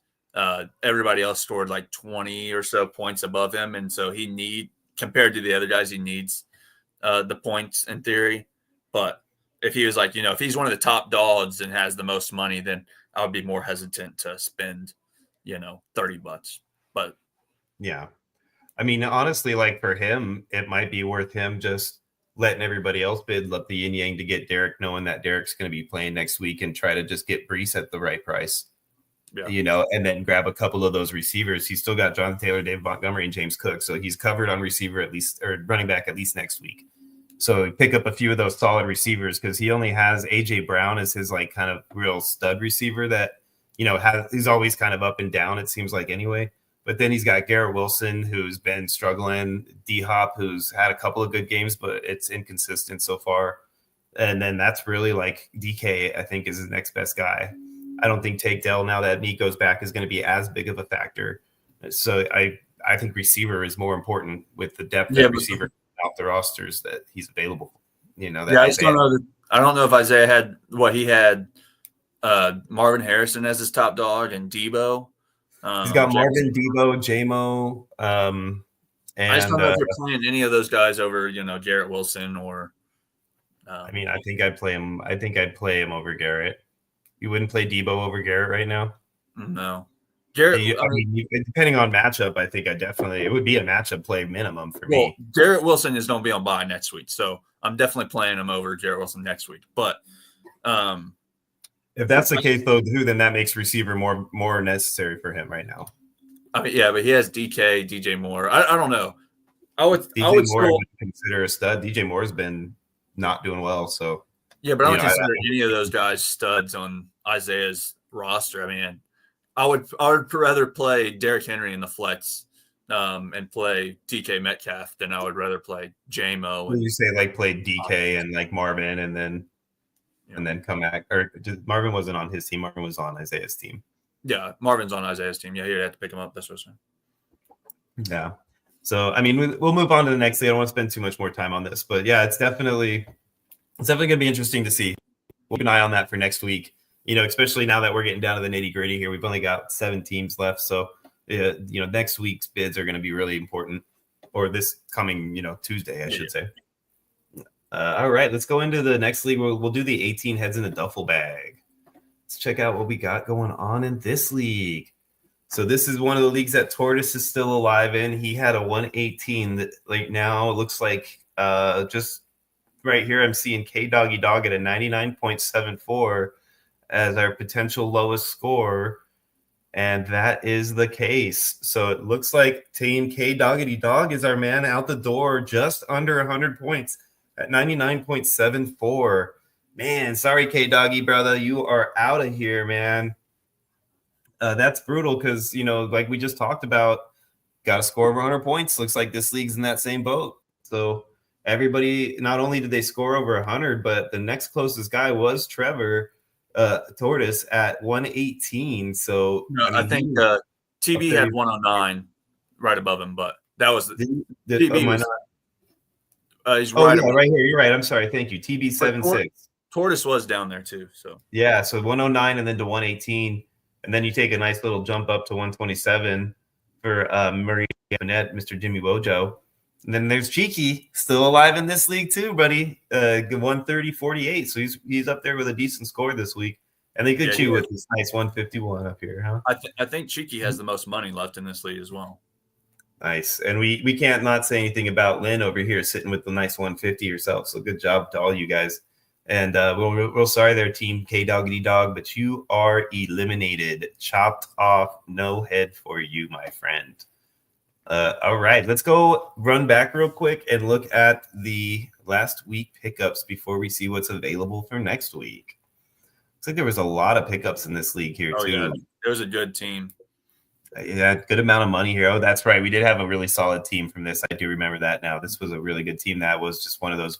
everybody else scored like 20 or so points above him, and so compared to the other guys, he needs the points in theory. But if he was like, if he's one of the top dogs and has the most money, then I would be more hesitant to spend, $30. But Yeah. I mean, honestly, like for him, it might be worth him just letting everybody else bid up the yin yang to get Derek, knowing that Derek's going to be playing next week, and try to just get Brees at the right price. Yeah. And then grab a couple of those receivers. He's still got Jonathan Taylor, David Montgomery, and James Cook. So he's covered on receiver at least, or running back at least next week. So pick up a few of those solid receivers, because he only has AJ Brown as his like kind of real stud receiver that, he's always kind of up and down, it seems like anyway. But then he's got Garrett Wilson, who's been struggling, D-Hop, who's had a couple of good games, but it's inconsistent so far. And then that's really like DK, I think, is his next best guy. I don't think Tank Dell, now that Nico's back, is going to be as big of a factor. So I think receiver is more important with the depth of receiver off the rosters that he's available. I just don't know. I don't know if Isaiah had what he had. Marvin Harrison as his top dog and Debo. He's got Marvin, Debo, J-Mo. And I just don't know if you're playing any of those guys over, Garrett Wilson or. I mean, I think I'd play him. I think I'd play him over Garrett. You wouldn't play Debo over Garrett right now? No. Garrett, depending on matchup, I think it would be a matchup play minimum for me. Garrett Wilson is going to be on bye next week, so I'm definitely playing him over Garrett Wilson next week. But if that's the case, though, then that makes receiver more necessary for him right now. I mean, yeah, but he has DJ Moore. I don't know. I would consider a stud. DJ Moore's been not doing well, so. Yeah, but I don't consider any of those guys studs on Isaiah's roster. I mean, I would rather play Derrick Henry in the flex and play DK Metcalf than I would rather play J-Mo. When you say like play DK and like Marvin and then come back, or Marvin wasn't on his team. Marvin was on Isaiah's team. Yeah, Marvin's on Isaiah's team. Yeah, he'd have to pick him up. That's what I'm saying. Yeah. So, I mean, we'll move on to the next thing. I don't want to spend too much more time on this, but yeah, it's definitely going to be interesting to see. We'll keep an eye on that for next week, especially now that we're getting down to the nitty gritty here. We've only got 7 teams left. So, next week's bids are going to be really important, or this coming, Tuesday, I should say. All right, let's go into the next league. We'll do the 18 heads in a duffel bag. Let's check out what we got going on in this league. So this is one of the leagues that Tortoise is still alive in. He had a 118 that like now it looks like just right here I'm seeing K Doggy Dog at a 99.74 as our potential lowest score. And that is the case. So it looks like Team K Doggity Dog is our man out the door, just under 100 points at 99.74. Man, sorry, K Doggy brother, you are out of here, man. That's brutal because, like we just talked about, got to score over 100 points. Looks like this league's in that same boat. So everybody, not only did they score over 100, but the next closest guy was Trevor Tortoise at 118. So I think TB had 109 right above him, but that was TB. He's right here. You're right. I'm sorry. Thank you. TB 76. Tortoise was down there too. So yeah, so 109 and then to 118. And then you take a nice little jump up to 127 for Marie Antoinette, Mr. Jimmy Wojo. And then there's Cheeky, still alive in this league too, buddy. 130.48. So he's up there with a decent score this week. And they get you with this nice 151 up here, huh? I think Cheeky has the most money left in this league as well. Nice. And we can't not say anything about Lynn over here sitting with the nice 150 herself. So good job to all you guys. And we're sorry there, Team K Doggity Dog, but you are eliminated. Chopped off. No head for you, my friend. All right, let's go run back real quick and look at the last week pickups before we see what's available for next week. Looks like there was a lot of pickups in this league here, too. Yeah. It was a good team. Yeah, good amount of money here. Oh, that's right. We did have a really solid team from this. I do remember that now. This was a really good team. That was just one of those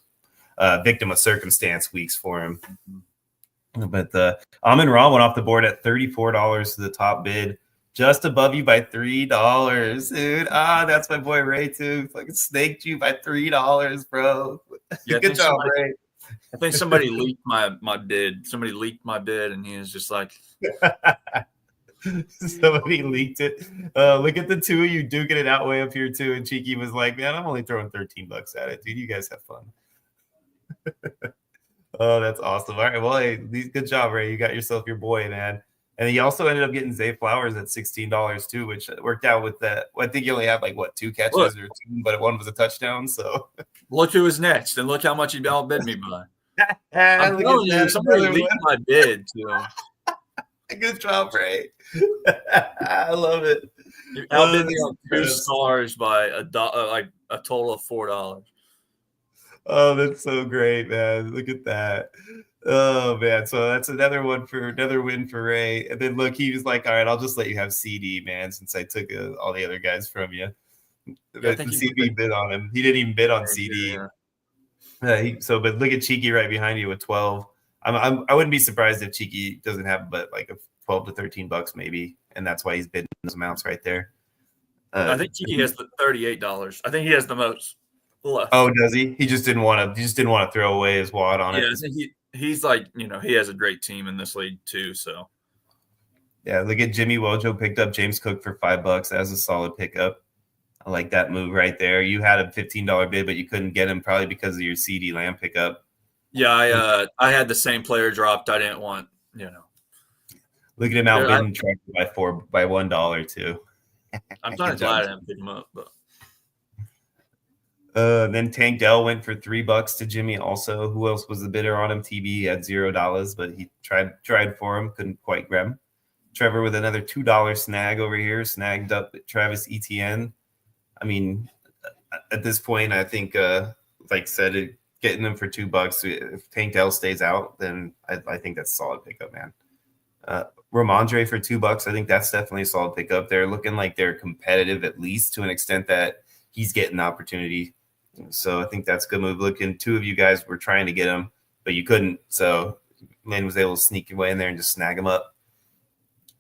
victim of circumstance weeks for him. But Amon Ra went off the board at $34 to the top bid, just above you by $3, dude. That's my boy Ray too. Fucking snaked you by $3, bro. Yeah, Good job, Ray. I think somebody leaked my bid. Somebody leaked my bid, and he was just like, somebody leaked it. Look at the two of you duking it out way up here too. And Cheeky was like, "Man, I'm only throwing $13 at it, dude. You guys have fun." Oh, that's awesome. All right, well, hey, good job, Ray. You got yourself your boy, man. And he also ended up getting Zay Flowers at $16 too, which worked out with that. I think he only had like 2 catches or 2, but one was a touchdown. So look who was next, and look how much he outbid me by. I'm telling you, somebody leaked my bid to him. Good job, Ray. I love it. You outbid me on 2 stars by a total of $4. Oh, that's so great, man. Look at that. Oh, man. So that's another win for Ray. And then look, he was like, all right, I'll just let you have CD, man, since I took all the other guys from you. Yeah, the CD bid on him. He didn't even bid on CD. Yeah. But look at Cheeky right behind you with 12. I wouldn't be surprised if Cheeky doesn't have but like a 12 to $13 maybe, and that's why he's bidding those amounts right there. I think Cheeky has the $38. I think he has the most left. Oh, does he? He just didn't want to throw away his wad on it. Yeah, I think he's like, he has a great team in this league too. So yeah, look at Jimmy Wojo picked up James Cook for $5. That was a solid pickup. I like that move right there. You had a $15 bid, but you couldn't get him probably because of your CD Lamb pickup. Yeah, I had the same player dropped. I didn't want, Look at him outbidding Trevor by $1 too. I'm kind of glad I didn't pick him up, but. Then Tank Dell went for $3 to Jimmy. Also, who else was the bidder on him? TB had $0, but he tried for him, couldn't quite grab him. Trevor with another $2 snag over here, snagged up Travis Etienne. I mean, at this point, I think, like I said, getting them for $2. If Tank Dell stays out, then I think that's a solid pickup, man. Ramondre for $2. I think that's definitely a solid pickup. They're looking like they're competitive, at least to an extent that he's getting the opportunity. So I think that's a good move. Looking, 2 of you guys were trying to get him, but you couldn't. So Lynn was able to sneak away in there and just snag him up.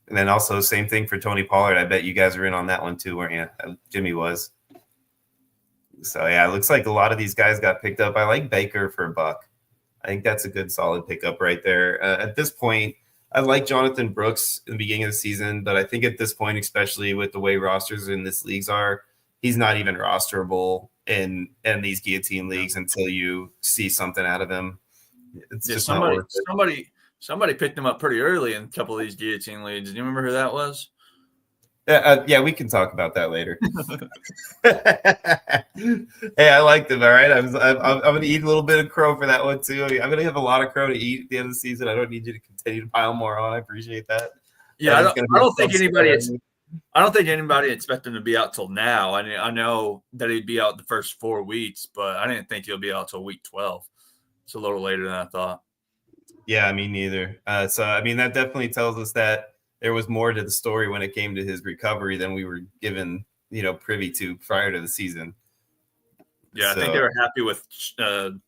And then also same thing for Tony Pollard. I bet you guys were in on that one too, weren't you? Jimmy was. So yeah, it looks like a lot of these guys got picked up. I like Baker for $1. I think that's a good solid pickup right there. At this point, I like Jonathan Brooks in the beginning of the season, but I think at this point, especially with the way rosters in this leagues are, he's not even rosterable in these guillotine leagues until you see something out of him. It's just not worth it. Somebody picked him up pretty early in a couple of these guillotine leagues. Do you remember who that was? Yeah, we can talk about that later. Hey, I liked him. All right, I'm going to eat a little bit of crow for that one too. I'm going to have a lot of crow to eat at the end of the season. I don't need you to continue to pile more on. I appreciate that. Yeah, I don't think anybody expected him to be out till now. I know that he'd be out the first 4 weeks, but I didn't think he'll be out till week 12. It's a little later than I thought. Yeah, me neither. So I mean, that definitely tells us that there was more to the story when it came to his recovery than we were given, privy to prior to the season. Yeah, I think they were happy with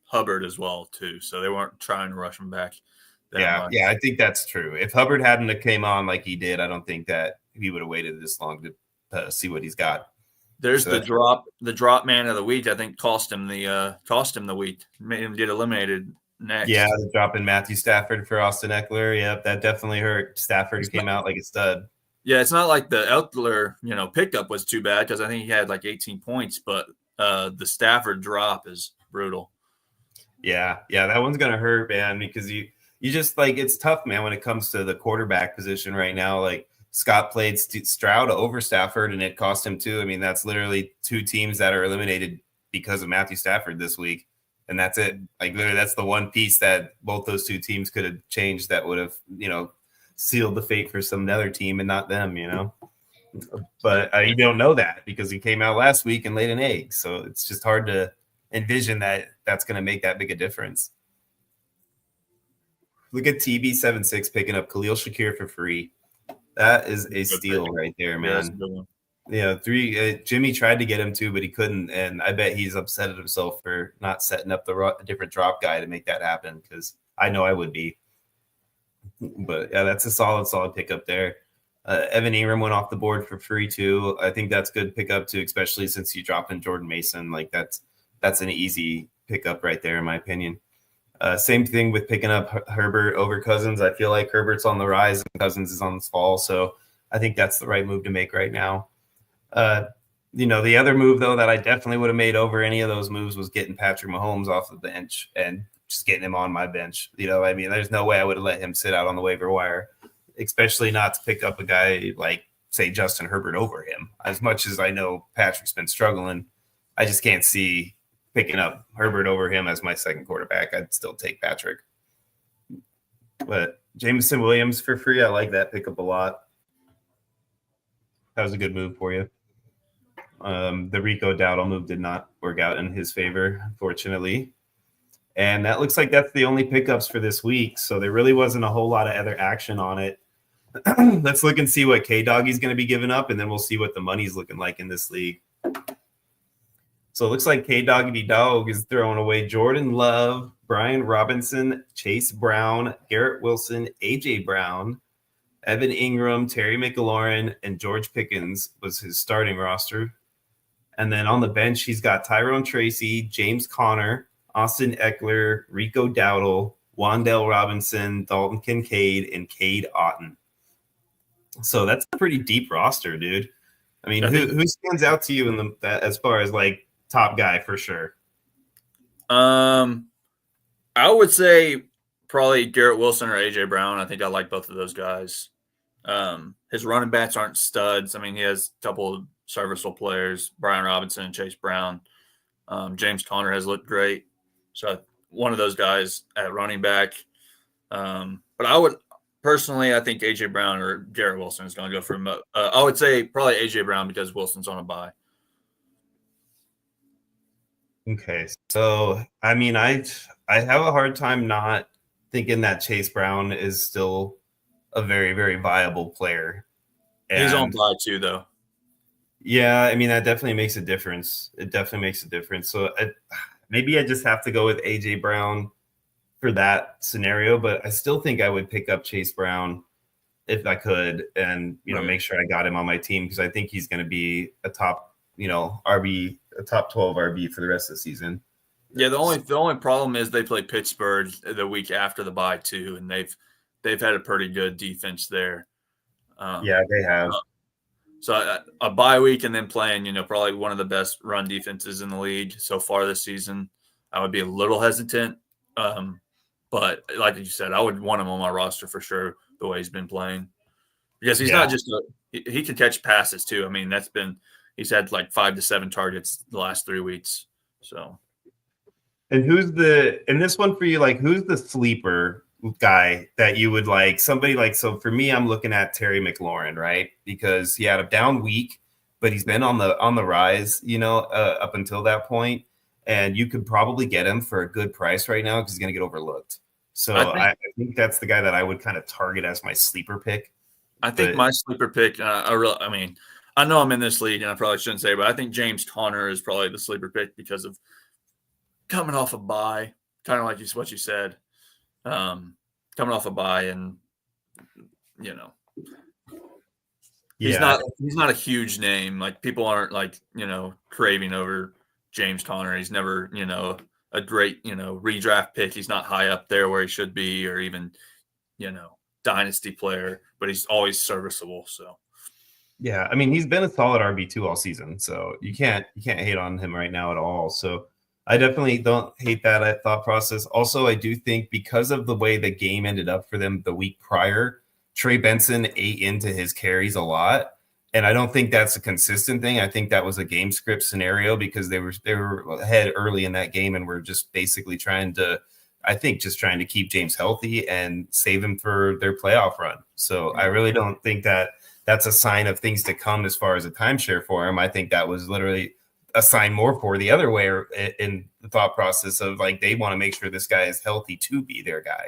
Hubbard as well too, so they weren't trying to rush him back. Yeah, I think that's true. If Hubbard hadn't came on like he did, I don't think that he would have waited this long to see what he's got. There's the drop man of the week. I think cost him the week, made him get eliminated next. Yeah, the drop in Matthew Stafford for Austin Eckler. Yep, that definitely hurt. Stafford came out like a stud. Yeah, it's not like the Eckler pickup was too bad because I think he had like 18 points, but the Stafford drop is brutal. Yeah, that one's gonna hurt, man, because you just it's tough, man, when it comes to the quarterback position right now. Like Scott played Stroud over Stafford, and it cost him 2. I mean, that's literally 2 teams that are eliminated because of Matthew Stafford this week, and that's it. Like literally, that's the one piece that both those 2 teams could have changed that would have sealed the fate for some other team and not them. But you don't know that because he came out last week and laid an egg, so it's just hard to envision that that's going to make that big a difference. Look at TB76 picking up Khalil Shakir for free. That is a steal right there, man. Yeah, 3. Jimmy tried to get him too, but he couldn't, and I bet he's upset at himself for not setting up a different drop guy to make that happen. Because I know I would be. But yeah, that's a solid pickup there. Evan Ingram went off the board for free too. I think that's good pickup too, especially since you dropped in Jordan Mason. Like that's an easy pickup right there, in my opinion. Same thing with picking up Herbert over Cousins. I feel like Herbert's on the rise and Cousins is on the fall, so I think that's the right move to make right now. The other move though that I definitely would have made over any of those moves was getting Patrick Mahomes off the bench and just getting him on my bench. There's no way I would have let him sit out on the waiver wire, especially not to pick up a guy like, say, Justin Herbert over him. As much as I know Patrick's been struggling, I just can't see picking up Herbert over him as my second quarterback. I'd still take Patrick. But Jameson Williams for free, I like that pickup a lot. That was a good move for you. The Rico Dowdle move did not work out in his favor, unfortunately. And that looks like that's the only pickups for this week. So there really wasn't a whole lot of other action on it. Let's look and see what K-Doggy's going to be giving up, and then we'll see what the money's looking like in this league. So it looks like K-Doggy Dog is throwing away Jordan Love, Brian Robinson, Chase Brown, Garrett Wilson, A.J. Brown, Evan Ingram, Terry McLaurin, and George Pickens was his starting roster. And then on the bench, he's got Tyrone Tracy, James Conner, Austin Eckler, Rico Dowdle, Wan'Dale Robinson, Dalton Kincaid, and Cade Otton. So that's a pretty deep roster, dude. I mean, who stands out to you in that as far as like top guy for sure? I would say probably Garrett Wilson or AJ Brown. I think I like both of those guys. His running backs aren't studs. I mean, he has a couple of serviceable players, Brian Robinson and Chase Brown. James Conner has looked great. So one of those guys at running back. But I would personally, I think AJ Brown or Garrett Wilson is going to go for him. I would say probably AJ Brown because Wilson's on a bye. Okay, so I mean, I have a hard time not thinking that Chase Brown is still a very, very viable player. He's on bye too, though. Yeah, I mean, that definitely makes a difference. It definitely makes a difference. So maybe I just have to go with AJ Brown for that scenario, but I still think I would pick up Chase Brown if I could, and make sure I got him on my team because I think he's going to be a top, RB, a top 12 RB for the rest of the season. Yeah, the only problem is they play Pittsburgh the week after the bye too, and they've had a pretty good defense there. Yeah, they have. So a bye week and then playing, probably one of the best run defenses in the league so far this season, I would be a little hesitant. But like you said, I would want him on my roster for sure the way he's been playing because he's not just he can catch passes too. I mean, he's had like 5 to 7 targets the last 3 weeks. So. And who's this one for you? Like, who's the sleeper guy that you would like? Somebody like, so for me, I'm looking at Terry McLaurin, right? Because he had a down week, but he's been on the rise, up until that point. And you could probably get him for a good price right now because he's going to get overlooked. So I think that's the guy that I would kind of target as my sleeper pick. I think my sleeper pick, I know I'm in this league and I probably shouldn't say, but I think James Conner is probably the sleeper pick because of coming off a bye, kind of like what you said, coming off a bye, and he's not a huge name. Like people aren't like craving over James Conner. He's never a great redraft pick. He's not high up there where he should be, or even dynasty player, but he's always serviceable. So. Yeah, I mean he's been a solid RB2 all season, so you can't hate on him right now at all. So. I definitely don't hate that thought process. Also, I do think because of the way the game ended up for them the week prior, Trey Benson ate into his carries a lot. And I don't think that's a consistent thing. I think that was a game script scenario because they were ahead early in that game and were just basically trying to keep James healthy and save him for their playoff run. So I really don't think that that's a sign of things to come as far as a timeshare for him. I think that was literally a sign more for the other way in the thought process of like they want to make sure this guy is healthy to be their guy.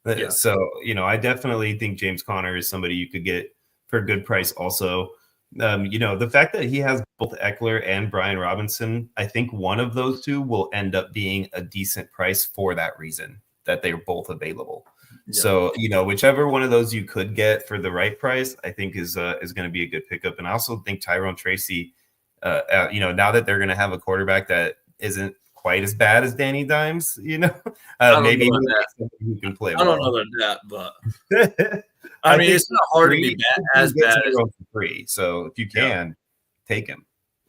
Yeah. So, I definitely think James Conner is somebody you could get for a good price also. The fact that he has both Eckler and Brian Robinson, I think one of those two will end up being a decent price for that reason that they're both available. So, whichever one of those you could get for the right price, I think is going to be a good pickup. And I also think Tyrone Tracy, now that they're going to have a quarterback that isn't quite as bad as Danny Dimes, maybe who can play. I don't know about that, but I mean, it's not hard to be as bad as free. So if you can, take him.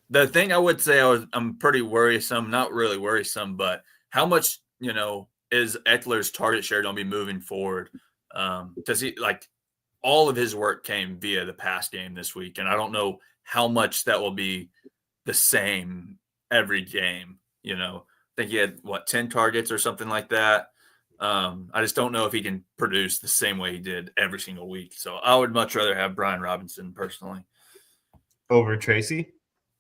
The thing I would say I'm pretty worrisome, not really worrisome, but how much, is Eckler's target share going to be moving forward? Because he all of his work came via the pass game this week, and I don't know how much that will be the same every game. I think he had 10 targets or something like that. I just don't know if he can produce the same way he did every single week. So I would much rather have Brian Robinson personally over Tracy.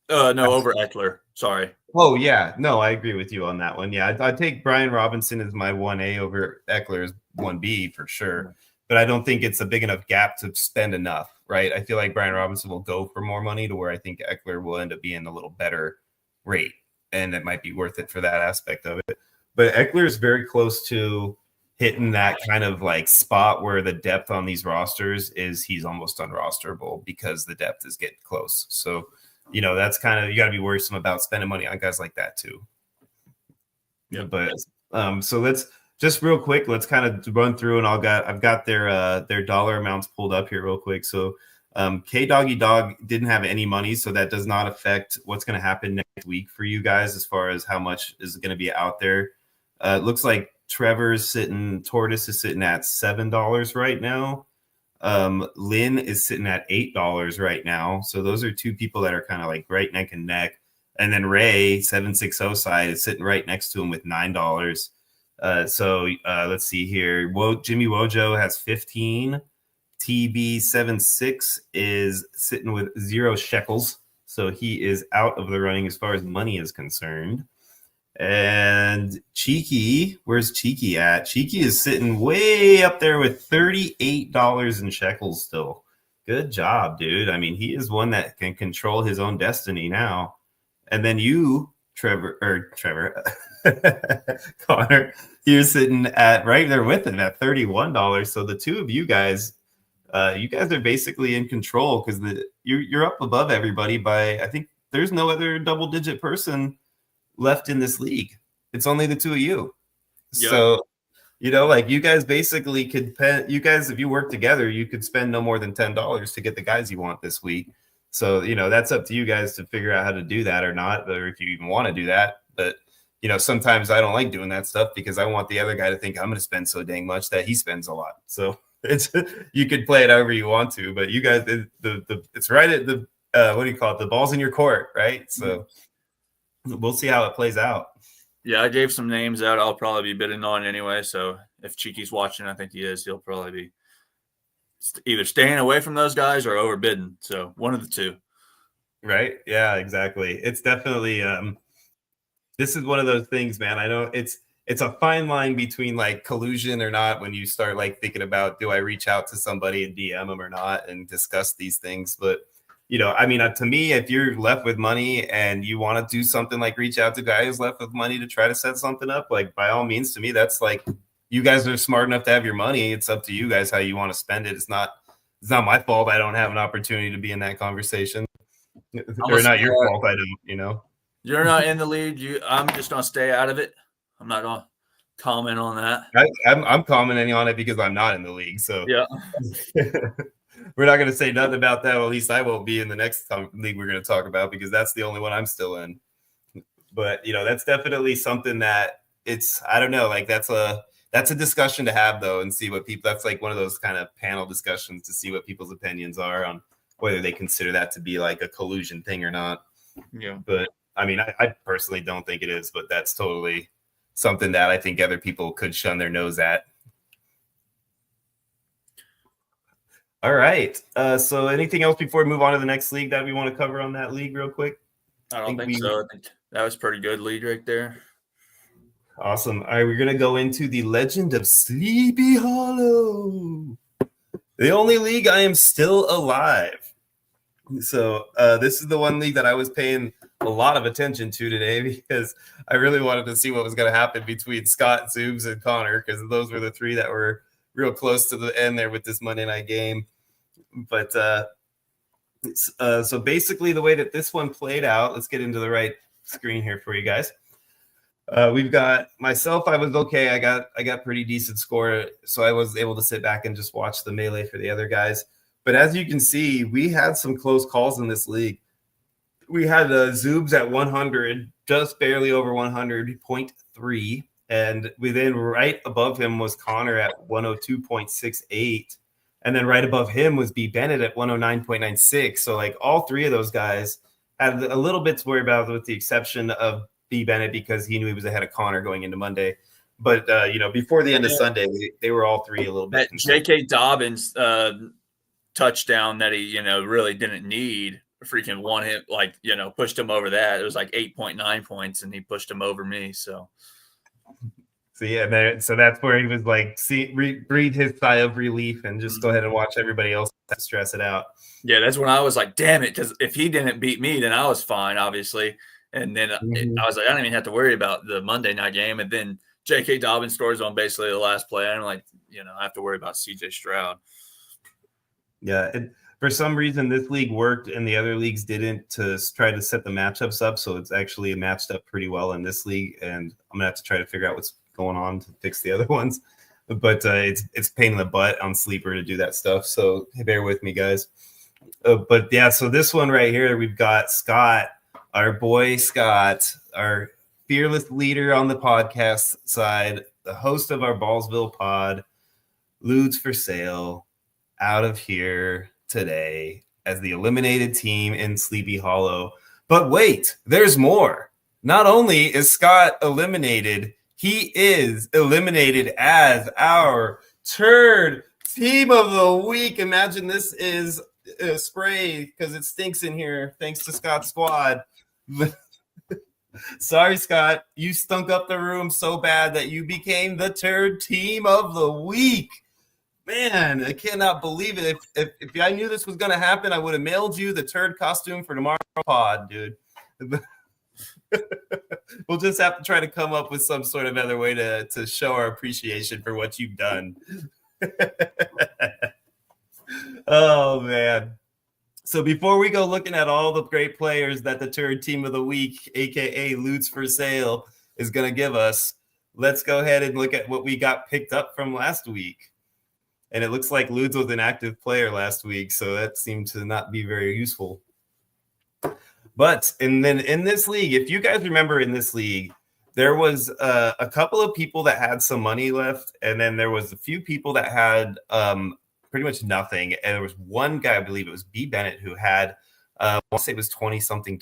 No, over Eckler. Sorry. Oh, yeah. No, I agree with you on that one. Yeah, I'd take Brian Robinson as my 1A over Eckler's 1B for sure. But I don't think it's a big enough gap to spend enough, right? I feel like Brian Robinson will go for more money to where I think Eckler will end up being a little better rate. And it might be worth it for that aspect of it. But Eckler is very close to hitting that kind of spot where the depth on these rosters is he's almost unrosterable because the depth is getting close. So, that's kind of, you got to be worrisome about spending money on guys like that too. Yeah. But so let's just real quick, let's kind of run through and I've got their dollar amounts pulled up here real quick. So K Doggy Dog didn't have any money, so that does not affect what's going to happen next week for you guys as far as how much is going to be out there. It looks like Tortoise is sitting at $7 right now. Lynn is sitting at $8 right now. So those are two people that are kind of right neck and neck. And then Ray 760 side is sitting right next to him with $9. So let's see here. Jimmy Wojo has 15. TB76 is sitting with 0 shekels. So he is out of the running as far as money is concerned. And Cheeky, where's Cheeky at? Cheeky is sitting way up there with $38 in shekels still. Good job, dude. I mean, he is one that can control his own destiny now. And then you, Trevor, Connor, you're sitting at right there with him at $31. So the two of you guys are basically in control because you're up above everybody by, I think there's no other double-digit person left in this league. It's only the two of you. Yep. So, you guys basically could if you work together, you could spend no more than $10 to get the guys you want this week. So, that's up to you guys to figure out how to do that or not, or if you even want to do that. But, sometimes I don't like doing that stuff because I want the other guy to think I'm going to spend so dang much that he spends a lot. So you could play it however you want to, but you guys, it's right at the, what do you call it? The ball's in your court, right? So we'll see how it plays out. Yeah, I gave some names out. I'll probably be bidding on anyway. So if Cheeky's watching, I think he is. He'll probably be either staying away from those guys or overbidding. So one of the two. Right? Yeah, exactly. It's definitely this is one of those things, man. I know it's a fine line between collusion or not when you start thinking about, do I reach out to somebody and DM them or not and discuss these things. But to me, if you're left with money and you want to do something reach out to guys left with money to try to set something up, by all means, to me, that's you guys are smart enough to have your money. It's up to you guys how you want to spend it. It's not my fault I don't have an opportunity to be in that conversation. Or not your fault I don't, You're not in the lead. I'm just going to stay out of it. I'm not going to comment on that. I'm commenting on it because I'm not in the league. So yeah. We're not going to say nothing about that. Well, at least I won't be in the next league we're going to talk about because that's the only one I'm still in. But, that's definitely something that I don't know, that's a discussion to have, though, and see what people – that's one of those kind of panel discussions to see what people's opinions are on whether they consider that to be a collusion thing or not. Yeah. But, I personally don't think it is, but that's totally something that I think other people could shun their nose at. All right. So anything else before we move on to the next league that we want to cover on that league real quick? I don't think so. I think that was pretty good league right there. Awesome. All right. We're going to go into the Legend of Sleepy Hollow. The only league I am still alive. So this is the one league that I was paying a lot of attention to today because I really wanted to see what was going to happen between Scott, Zooms, and Connor because those were the three that were real close to the end there with this Monday night game. But so basically the way that this one played out, let's get into the right screen here for you guys. We've got myself. I was okay. I got pretty decent score, so I was able to sit back and just watch the melee for the other guys. But as you can see, we had some close calls in this league. We had Zoobs at 100, just barely over 100.3, and then right above him was Connor at 102.68, and then right above him was B Bennett at 109.96. So like all three of those guys had a little bit to worry about, with the exception of B Bennett, because he knew he was ahead of Connor going into Monday. But before the end of Sunday, they were all three a little bit. That J.K. Dobbins touchdown that he really didn't need, freaking one hit, pushed him over that. It was like 8.9 points, and he pushed him over me. So yeah, so that's where he was like, breathe his sigh of relief and just go ahead and watch everybody else stress it out. Yeah, that's when I was like, damn it, because if he didn't beat me, then I was fine, obviously. And then I was like, I don't even have to worry about the Monday night game. And then J.K. Dobbins scores on basically the last play. I'm like, I have to worry about C.J. Stroud. Yeah, for some reason, this league worked and the other leagues didn't, to try to set the matchups up. So it's actually matched up pretty well in this league. And I'm going to have to try to figure out what's going on to fix the other ones. But it's pain in the butt on Sleeper to do that stuff. So bear with me, guys. But yeah, so this one right here, we've got Scott, our boy Scott, our fearless leader on the podcast side, the host of our Ballsville pod, Ludes for Sale, out of here today as the eliminated team in Sleepy Hollow. But wait, there's more. Not only is Scott eliminated, he is eliminated as our turd team of the week. Imagine this is a spray because it stinks in here, thanks to Scott's squad. Sorry, Scott, you stunk up the room so bad that you became the turd team of the week. Man, I cannot believe it. If I knew this was going to happen, I would have mailed you the turd costume for tomorrow's pod, dude. We'll just have to try to come up with some sort of other way to show our appreciation for what you've done. Oh, man. So before we go looking at all the great players that the turd team of the week, a.k.a. Lutes for Sale, is going to give us, let's go ahead and look at what we got picked up from last week. And it looks like Ludes was an active player last week, so that seemed to not be very useful. And then in this league, if you guys remember in this league, there was a couple of people that had some money left, and then there was a few people that had pretty much nothing. And there was one guy, I believe it was B. Bennett, who had, I want to say it was $20-something,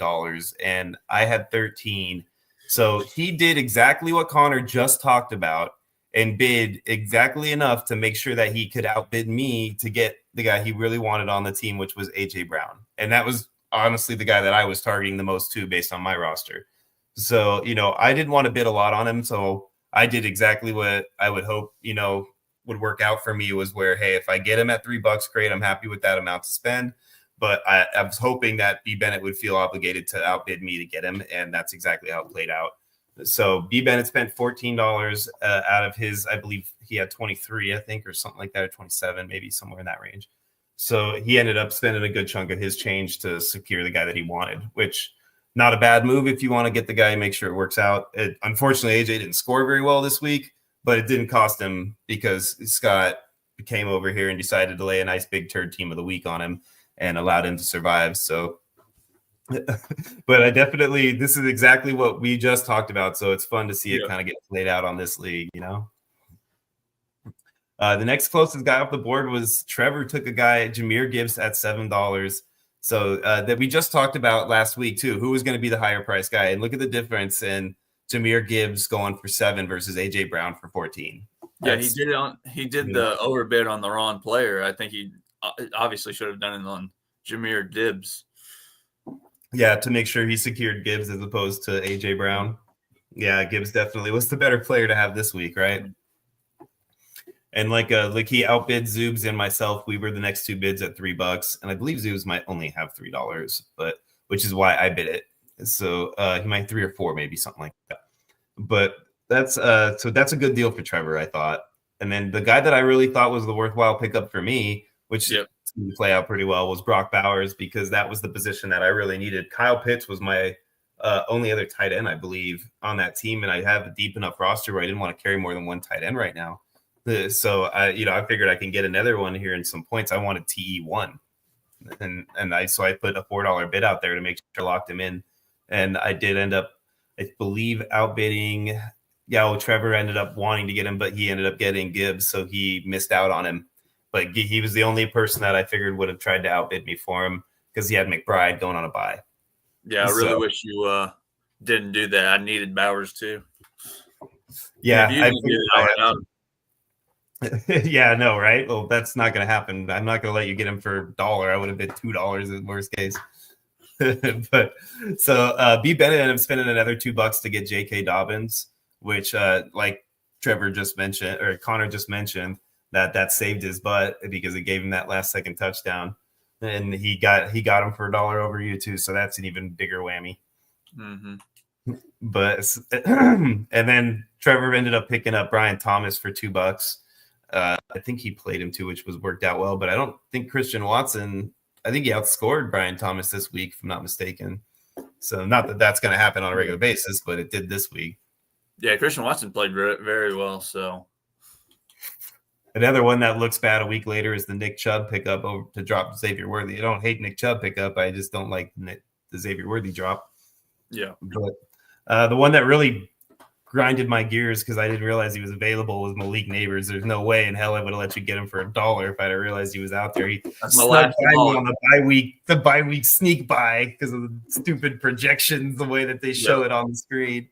and I had 13. So he did exactly what Connor just talked about and bid exactly enough to make sure that he could outbid me to get the guy he really wanted on the team, which was A.J. Brown. And that was honestly the guy that I was targeting the most too, based on my roster. So, I didn't want to bid a lot on him. So I did exactly what I would hope, would work out for me, was where, hey, if I get him at $3, great, I'm happy with that amount to spend. But I was hoping that B. Bennett would feel obligated to outbid me to get him. And that's exactly how it played out. So B. Bennett spent $14 out of his, I believe he had 23, I think, or something like that, or 27, maybe somewhere in that range. So he ended up spending a good chunk of his change to secure the guy that he wanted, which not a bad move if you want to get the guy and make sure it works out. Unfortunately, AJ didn't score very well this week, but it didn't cost him because Scott came over here and decided to lay a nice big turd team of the week on him and allowed him to survive. So, but I definitely, this is exactly what we just talked about. So it's fun to see it kind of get played out on this league, The next closest guy off the board was Trevor took a guy, Jahmyr Gibbs, at $7. So that we just talked about last week too, who was going to be the higher price guy. And look at the difference in Jahmyr Gibbs going for 7 versus AJ Brown for 14. Yeah, he did the overbid on the wrong player. I think he obviously should have done it on Jahmyr Gibbs. Yeah, to make sure he secured Gibbs as opposed to AJ Brown. Yeah, Gibbs definitely was the better player to have this week, right? And like he outbid Zoobs and myself. We were the next two bids at $3, and I believe Zoobs might only have $3, but which is why I bid it. So he might 3 or 4, maybe something like that. But that's so that's a good deal for Trevor, I thought. And then the guy that I really thought was the worthwhile pickup for me, which Yep. seemed to play out pretty well, was Brock Bowers, because that was the position that I really needed. Kyle Pitts was my only other tight end, I believe, on that team, and I have a deep enough roster where I didn't want to carry more than one tight end right now. So I figured I can get another one here in some points. I wanted TE1, and I put a $4 bid out there to make sure I locked him in, and I did end up, I believe, outbidding. Yeah, Trevor ended up wanting to get him, but he ended up getting Gibbs, so he missed out on him. But he was the only person that I figured would have tried to outbid me for him because he had McBride going on a bye. Yeah, I really wish you didn't do that. I needed Bowers too. Yeah, I yeah, no, right? Well, that's not going to happen. I'm not going to let you get him for $1. I would have bid $2 in worst case. But so B. Bennett ended up spending another $2 to get J.K. Dobbins, which, like Trevor just mentioned, or Connor just mentioned, that saved his butt because it gave him that last second touchdown, and he got him for $1 over you too. So that's an even bigger whammy. Mm-hmm. But and then Trevor ended up picking up Brian Thomas for $2. I think he played him too, which was worked out well. But I don't think Christian Watson. I think he outscored Brian Thomas this week, if I'm not mistaken. So not that that's going to happen on a regular basis, but it did this week. Yeah, Christian Watson played very well. So another one that looks bad a week later is the Nick Chubb pickup over to drop Xavier Worthy. I don't hate Nick Chubb pickup. I just don't like the Xavier Worthy drop. Yeah. But the one that really grinded my gears because I didn't realize he was available was Malik Neighbors. There's no way in hell I would have let you get him for $1 if I'd have realized he was out there. He That's my last call. on the bye week sneak buy because of the stupid projections, the way that they show it on the screen.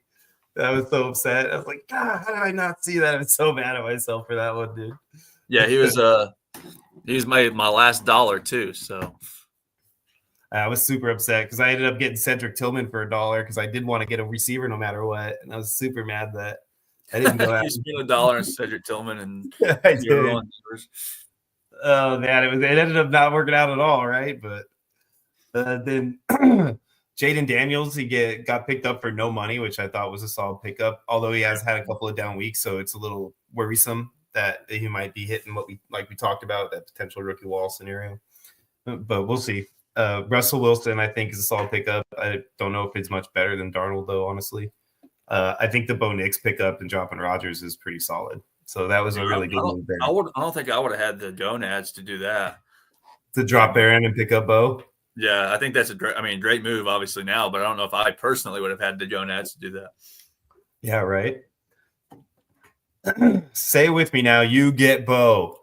I was so upset. I was like, God, how did I not see that? I'm so mad at myself for that one, dude. Yeah, he was my last $1 too. So I was super upset because I ended up getting Cedric Tillman for $1 because I did want to get a receiver no matter what, and I was super mad that I didn't go out. You spent $1 on Cedric Tillman, and I did. Oh man, it ended up not working out at all, right? But then Jaden Daniels, got picked up for no money, which I thought was a solid pickup. Although he has had a couple of down weeks, so it's a little worrisome that he might be hitting what we talked about, that potential rookie wall scenario. But we'll see. Russell Wilson, I think, is a solid pickup. I don't know if it's much better than Darnold, though, honestly. I think the Bo Nix pickup and dropping Rodgers is pretty solid. So that was a really good move there. I don't think I would have had the gonads to do that. To drop Aaron and pick up Bo? Yeah, I think that's great move, obviously, now, but I don't know if I personally would have had the gonads to do that. Yeah, right. Say it with me now. You get Bo.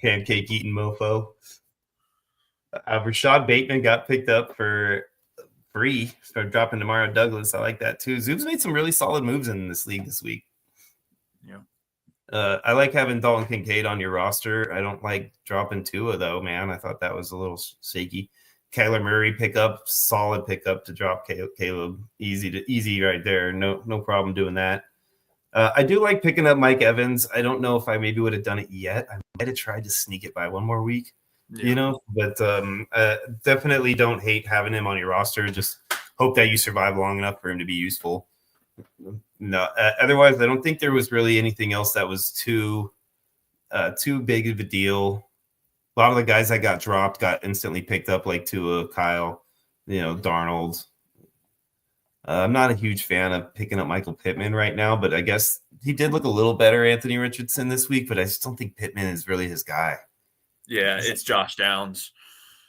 Pancake eating mofo. Rashad Bateman got picked up for free. Started dropping Demario Douglas. I like that too. Zoob's made some really solid moves in this league this week. Yeah. I like having Dalton Kincaid on your roster. I don't like dropping Tua though, man. I thought that was a little shaky. Kyler Murray pickup, solid pickup to drop Caleb. Easy right there. No problem doing that. I do like picking up Mike Evans. I don't know if I maybe would have done it yet. I might have tried to sneak it by one more week, but definitely don't hate having him on your roster. Just hope that you survive long enough for him to be useful. No, otherwise, I don't think there was really anything else that was too big of a deal. A lot of the guys that got dropped got instantly picked up, like Tua, Kyle, Darnold. I'm not a huge fan of picking up Michael Pittman right now, but I guess he did look a little better, Anthony Richardson, this week, but I just don't think Pittman is really his guy. Yeah, it's Josh Downs.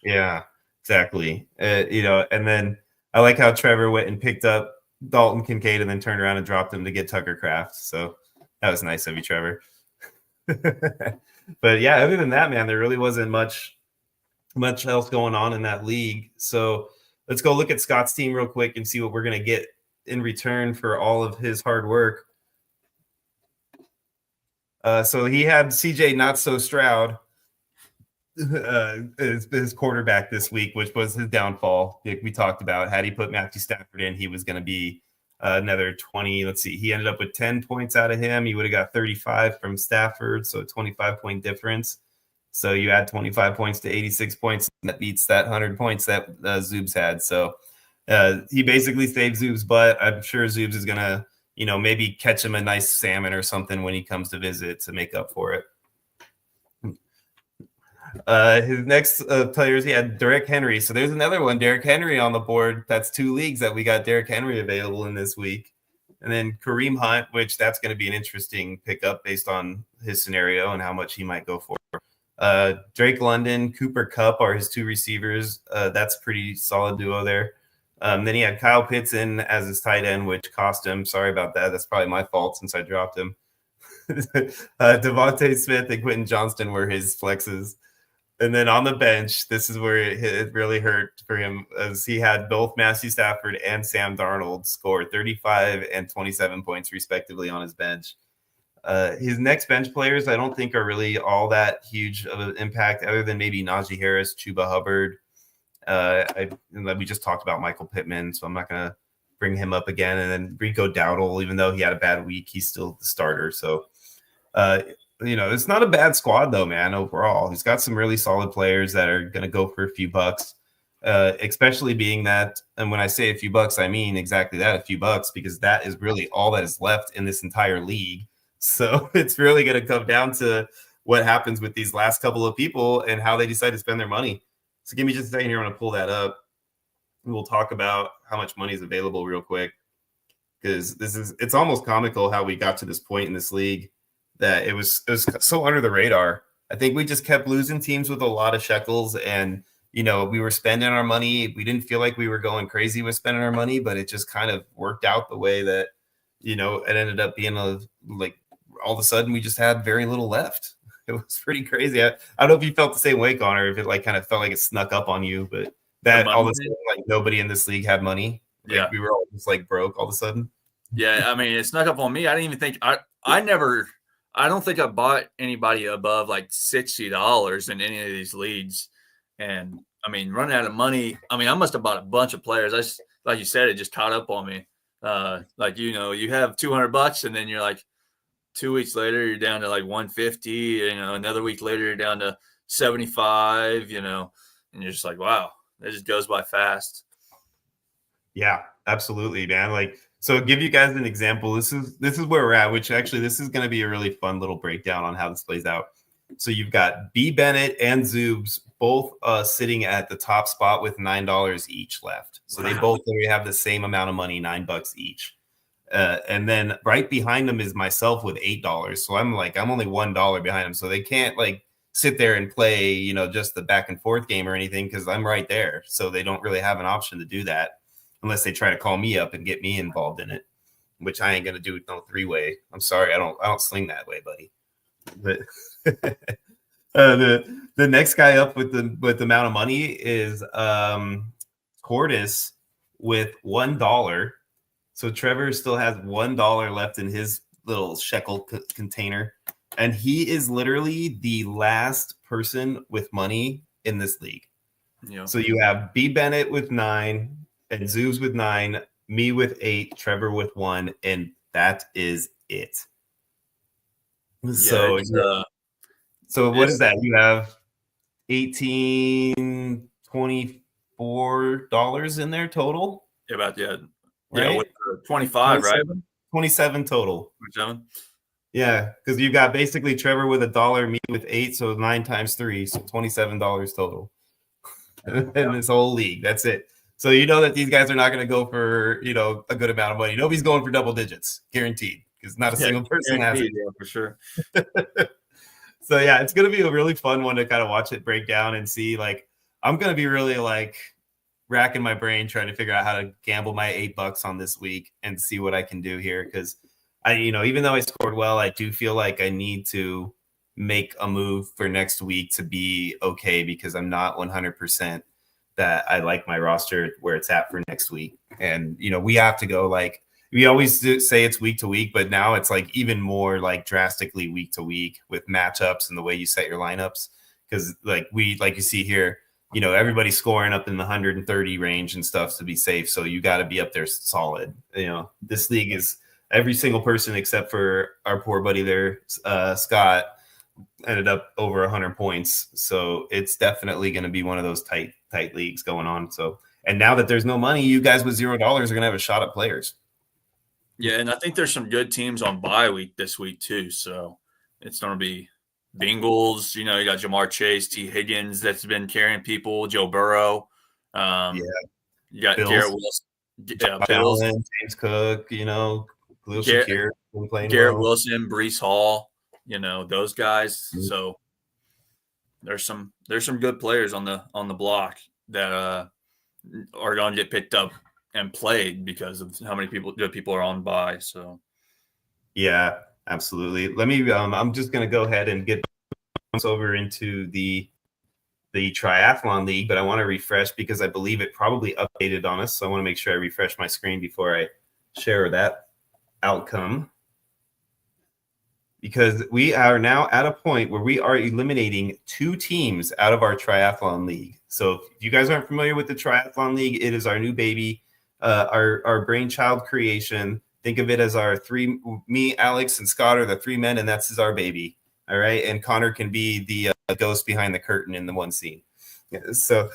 Yeah, exactly. And then I like how Trevor went and picked up Dalton Kincaid and then turned around and dropped him to get Tucker Kraft. So that was nice of you, Trevor. But yeah, other than that, man, there really wasn't much else going on in that league. So let's go look at Scott's team real quick and see what we're going to get in return for all of his hard work. So he had CJ Not So Stroud his quarterback this week, which was his downfall. Like we talked about, had he put Matthew Stafford in, he was going to be another 20. Let's see. He ended up with 10 points out of him. He would have got 35 from Stafford, so a 25-point difference. So you add 25 points to 86 points. That beats that 100 points that Zoobs had. So he basically saved Zoob's butt. I'm sure Zoobs is going to maybe catch him a nice salmon or something when he comes to visit to make up for it. His next players, he had Derrick Henry. So there's another one, Derrick Henry on the board. That's 2 leagues that we got Derrick Henry available in this week. And then Kareem Hunt, which that's going to be an interesting pickup based on his scenario and how much he might go for. Drake London, Cooper Kupp are his 2 receivers. That's a pretty solid duo there. Then he had Kyle Pitts in as his tight end, which cost him. Sorry about that. That's probably my fault since I dropped him. Devontae Smith and Quentin Johnston were his flexes. And then on the bench, this is where it really hurt for him, as he had both Matthew Stafford and Sam Darnold score 35 and 27 points respectively on his bench. His next bench players, I don't think are really all that huge of an impact, other than maybe Najee Harris, Chuba Hubbard. We just talked about Michael Pittman, so I'm not going to bring him up again. And then Rico Dowdle, even though he had a bad week, he's still the starter. So, it's not a bad squad though, man. Overall, he's got some really solid players that are going to go for a few bucks, especially being that. And when I say a few bucks, I mean exactly that, a few bucks, because that is really all that is left in this entire league. So it's really going to come down to what happens with these last couple of people and how they decide to spend their money. So give me just a second here. I'm going to pull that up. We'll talk about how much money is available real quick, because it's almost comical how we got to this point in this league that it was so under the radar. I think we just kept losing teams with a lot of shekels, and we were spending our money. We didn't feel like we were going crazy with spending our money, but it just kind of worked out the way that it ended up being like all of a sudden we just had very little left. It was pretty crazy. I don't know if you felt the same way, Connor, if it like kind of felt like it snuck up on you, but that all of a sudden like nobody in this league had money. Yeah, we were all just like broke all of a sudden. Yeah, I mean, it snuck up on me. I didn't even think I don't think I bought anybody above like $60 in any of these leagues. And I mean, running out of money. I mean, I must have bought a bunch of players. Like you said, it just caught up on me. You have $200 and then you're like 2 weeks later, you're down to like 150, another week later, you're down to 75, and you're just like, wow, it just goes by fast. Yeah, absolutely, man. Like, so give you guys an example. This is where we're at, which actually this is going to be a really fun little breakdown on how this plays out. So you've got B. Bennett and Zoobs both sitting at the top spot with $9 each left. So they both literally have the same amount of money, $9 each. And then right behind them is myself with $8. So I'm only $1 behind them. So they can't like sit there and play, just the back and forth game or anything, because I'm right there. So they don't really have an option to do that unless they try to call me up and get me involved in it, which I ain't gonna do. No 3-way. I'm sorry, I don't sling that way, buddy. But the next guy up with the amount of money is Cordis with $1. So Trevor still has $1 left in his little shekel container, and he is literally the last person with money in this league. Yeah. So you have B. Bennett with 9, and Zoos with 9, me with 8, Trevor with 1, and that is it. So what is that? You have $18, $24 in there total? About right? With 25, 27, right? 27 total. 27. Yeah, because you've got basically Trevor with $1, me with 8, so 9 times 3, so $27 total in this whole league. That's it. So that these guys are not going to go for a good amount of money. Nobody's going for double digits, guaranteed, because not a single person has it. Yeah, for sure. So yeah, it's going to be a really fun one to kind of watch it break down and see. Like, I'm going to be really like racking my brain trying to figure out how to gamble my $8 on this week and see what I can do here, because I, even though I scored well, I do feel like I need to make a move for next week to be okay, because I'm not 100% that I like my roster where it's at for next week. And, we have to go, like, we always say it's week to week, but now it's like even more like drastically week to week with matchups and the way you set your lineups. Because like you see here, everybody's scoring up in the 130 range and stuff to be safe. So you got to be up there solid. This league is every single person except for our poor buddy there, Scott, ended up over 100 points. So it's definitely going to be one of those tight leagues going on. So, and now that there's no money, you guys with $0 are going to have a shot at players. Yeah, and I think there's some good teams on bye week this week too. So it's going to be Bengals. You got Jamar Chase, T. Higgins that's been carrying people, Joe Burrow. Yeah, You got Bills. Garrett Wilson, Josh Bills, Allen, James Cook, Khalil Garrett, Shakir been playing Garrett well. Wilson, Brees Hall. Those guys. Mhm. So there's some good players on the block that are going to get picked up and played because of how many good people are on bye. So Yeah, absolutely. Let me. I'm just gonna go ahead and get over into the triathlon league, but I want to refresh because I believe it probably updated on us. So I want to make sure I refresh my screen before I share that outcome. Because we are now at a point where we are eliminating 2 teams out of our triathlon league. So if you guys aren't familiar with the triathlon league, it is our new baby, our brainchild creation. Think of it as our 3, me, Alex, and Scott are the 3 men, and that's our baby. All right. And Connor can be the ghost behind the curtain in the one scene. Yeah, so,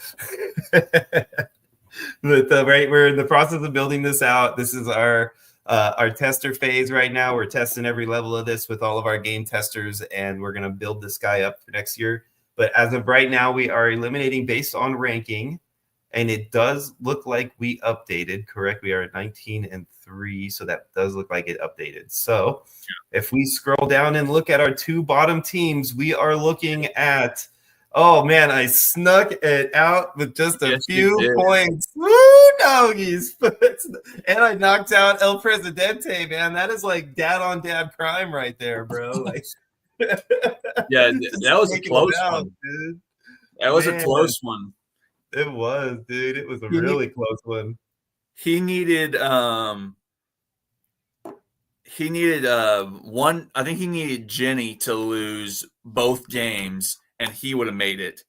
but right, we're in the process of building this out. This is our tester phase right now. We're testing every level of this with all of our game testers, and we're going to build this guy up for next year. But as of right now, we are eliminating based on ranking, and it does look like we updated. Correct? We are at 19-3, so that does look like it updated. So if we scroll down and look at our 2 bottom teams, we are looking at. Oh man, I snuck it out with just a few points. Woo, doggies! And I knocked out El Presidente, man. That is like dad on dad crime right there, bro. Like, yeah, that was a close one, dude. That was a close one. It was, dude. It was a really close one. He needed one. I think he needed Jenny to lose both games, and he would have made it,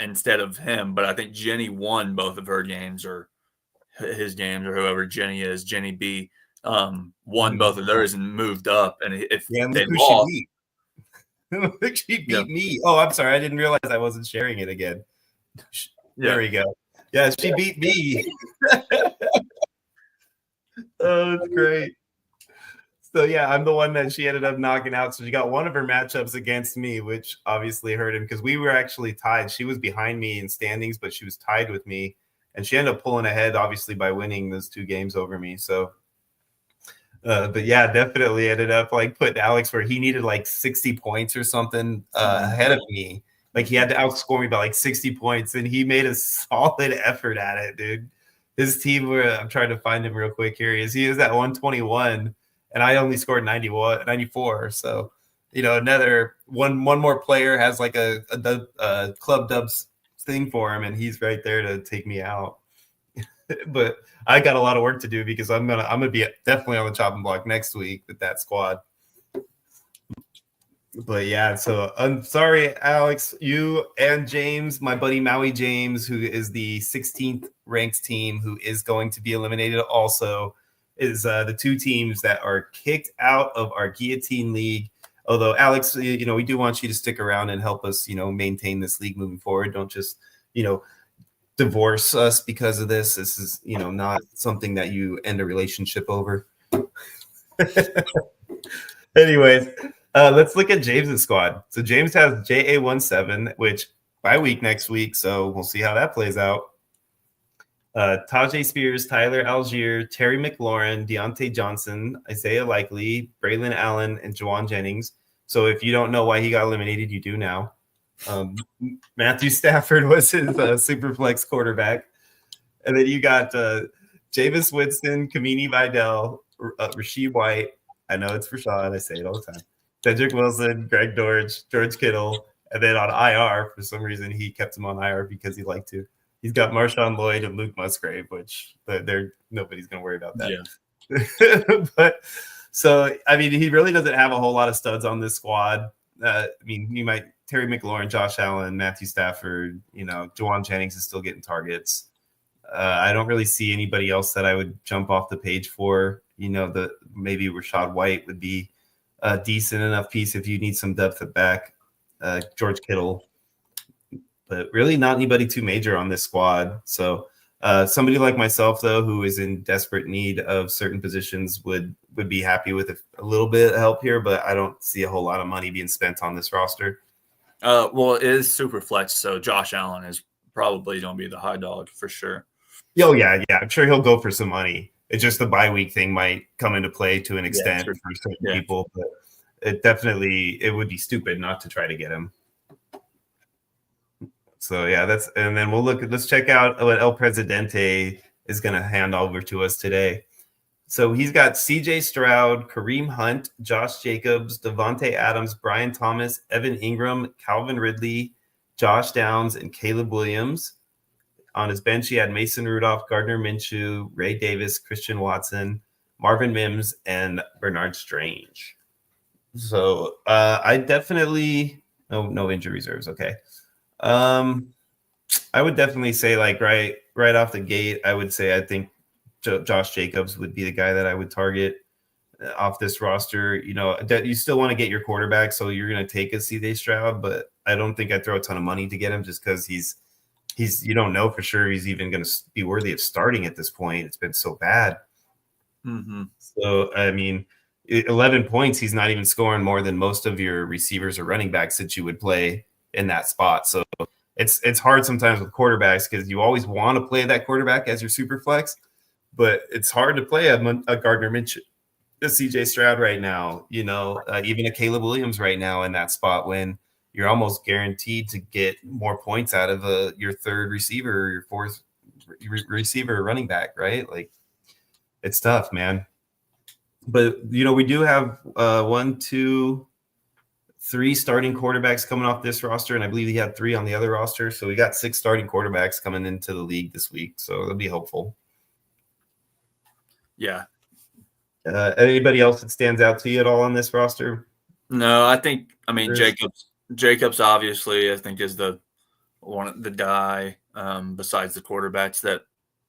instead of him. But I think Jenny won both of her games, or his games, or whoever Jenny is, Jenny B, won both of theirs and moved up. And if they lost, she beat me. Oh, I'm sorry. I didn't realize I wasn't sharing it again. There we go. Yeah, she beat me. Oh, it's great. So yeah, I'm the one that she ended up knocking out. So she got one of her matchups against me, which obviously hurt him because we were actually tied. She was behind me in standings, but she was tied with me, and she ended up pulling ahead, obviously, by winning those 2 games over me. So, but yeah, definitely ended up like putting Alex where he needed like 60 points or something ahead of me. Like he had to outscore me by like 60 points, and he made a solid effort at it, dude. His team I'm trying to find him real quick. Here he is. He is at 121. And I only scored 94. So, another one more player has like a club dubs thing for him, and he's right there to take me out. But I got a lot of work to do because I'm gonna be definitely on the chopping block next week with that squad. But yeah, so I'm sorry, Alex, you and James, my buddy Maui James, who is the 16th ranked team, who is going to be eliminated also, is the 2 teams that are kicked out of our Guillotine League. Although, Alex, we do want you to stick around and help us, maintain this league moving forward. Don't just, divorce us because of this. This is, not something that you end a relationship over. Anyways, let's look at James's squad. So James has JA17, which bye week next week. So we'll see how that plays out. Tajay Spears, Tyler Algier, Terry McLaurin, Deontay Johnson, Isaiah Likely, Braylon Allen, and Juwan Jennings. So if you don't know why he got eliminated, you do now. Matthew Stafford was his Superflex quarterback. And then you got Jameis Winston, Kamini Vidal, Rasheed White. I know it's Rashad. I say it all the time. Cedric Wilson, Greg Dortch, George Kittle. And then on IR, for some reason, he kept him on IR because he liked to. He's got Marshawn Lloyd and Luke Musgrave, which nobody's going to worry about that. Yeah. But so, I mean, he really doesn't have a whole lot of studs on this squad. Terry McLaurin, Josh Allen, Matthew Stafford, Juwan Jennings is still getting targets. I don't really see anybody else that I would jump off the page for. Maybe Rashad White would be a decent enough piece if you need some depth at back. George Kittle. But really not anybody too major on this squad. So Somebody like myself, though, who is in desperate need of certain positions, would be happy with a little bit of help here, but I don't see a whole lot of money being spent on this roster. Well, it is super flex, so Josh Allen is probably going to be the high dog for sure. Oh yeah, I'm sure he'll go for some money. It's just the bye week thing might come into play to an extent for certain people, but it would be stupid not to try to get him. So yeah, and then let's check out what El Presidente is going to hand over to us today. So he's got CJ Stroud, Kareem Hunt, Josh Jacobs, Devontae Adams, Brian Thomas, Evan Ingram, Calvin Ridley, Josh Downs, and Caleb Williams. On his bench, he had Mason Rudolph, Gardner Minshew, Ray Davis, Christian Watson, Marvin Mims, and Bernard Strange. So I definitely no injury reserves. Okay. I would definitely say like right off the gate, I would say I think Josh Jacobs would be the guy that I would target off this roster. You know, that you still want to get your quarterback, so you're going to take a CJ Stroud, but I don't think I'd throw a ton of money to get him just because he's you don't know for sure he's even going to be worthy of starting at this point. It's been so bad. Mm-hmm. So I mean, 11 points, he's not even scoring more than most of your receivers or running backs that you would play in that spot. So it's hard sometimes with quarterbacks because you always want to play that quarterback as your super flex, but it's hard to play a Gardner Minshew, a CJ Stroud right now, you know, even a Caleb Williams right now in that spot when you're almost guaranteed to get more points out of your third receiver or your fourth receiver or running back, right? Like it's tough, man. But, you know, we do have 1, 2, 3 starting quarterbacks coming off this roster, and I believe he had 3 on the other roster. So we got 6 starting quarterbacks coming into the league this week. So it'll be hopeful. Yeah. Anybody else that stands out to you at all on this roster? No, I mean, Jacobs obviously, I think, is the guy besides the quarterbacks that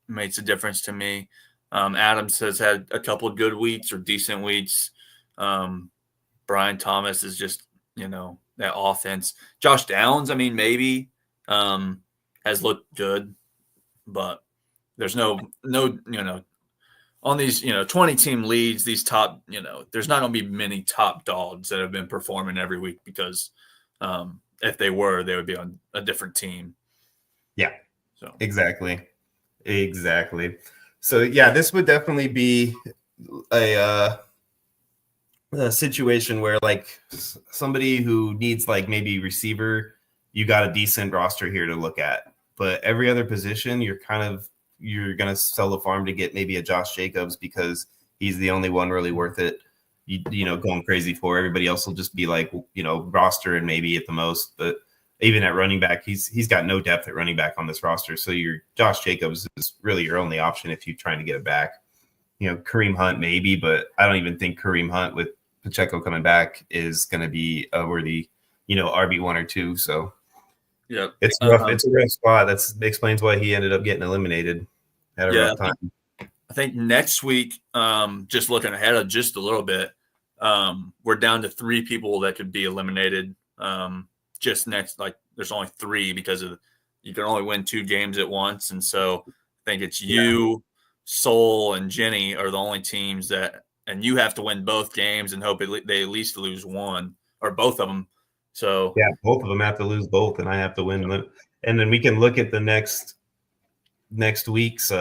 makes a difference to me. Adams has had a couple of good weeks or decent weeks. Brian Thomas is just, you know, that offense. Josh Downs, I mean, maybe has looked good, but there's no, you know, on these, you know, 20-team leagues, these top, you know, there's not going to be many top dogs that have been performing every week because if they were, they would be on a different team. Yeah, so exactly. So yeah, this would definitely be a situation where like somebody who needs like maybe receiver, you got a decent roster here to look at. But every other position, you're gonna sell the farm to get maybe a Josh Jacobs because he's the only one really worth it. You know, going crazy for. Everybody else will just be like, you know, roster and maybe at the most. But even at running back, he's got no depth at running back on this roster. So your Josh Jacobs is really your only option if you're trying to get it back. You know, Kareem Hunt maybe, but I don't even think Kareem Hunt with Pacheco coming back is going to be a worthy, you know, RB1 or 2. So yeah, it's rough. It's a rough spot. That explains why he ended up getting eliminated at a rough time. I think next week, just looking ahead of just a little bit, we're down to 3 people that could be eliminated. Just next, like there's only 3 because you can only win 2 games at once, and so I think it's you, Soul, and Jenny are the only teams that, and you have to win both games and hope they at least lose one or both of them. So yeah, both of them have to lose both, and I have to win. Yeah. And then we can look at the next week's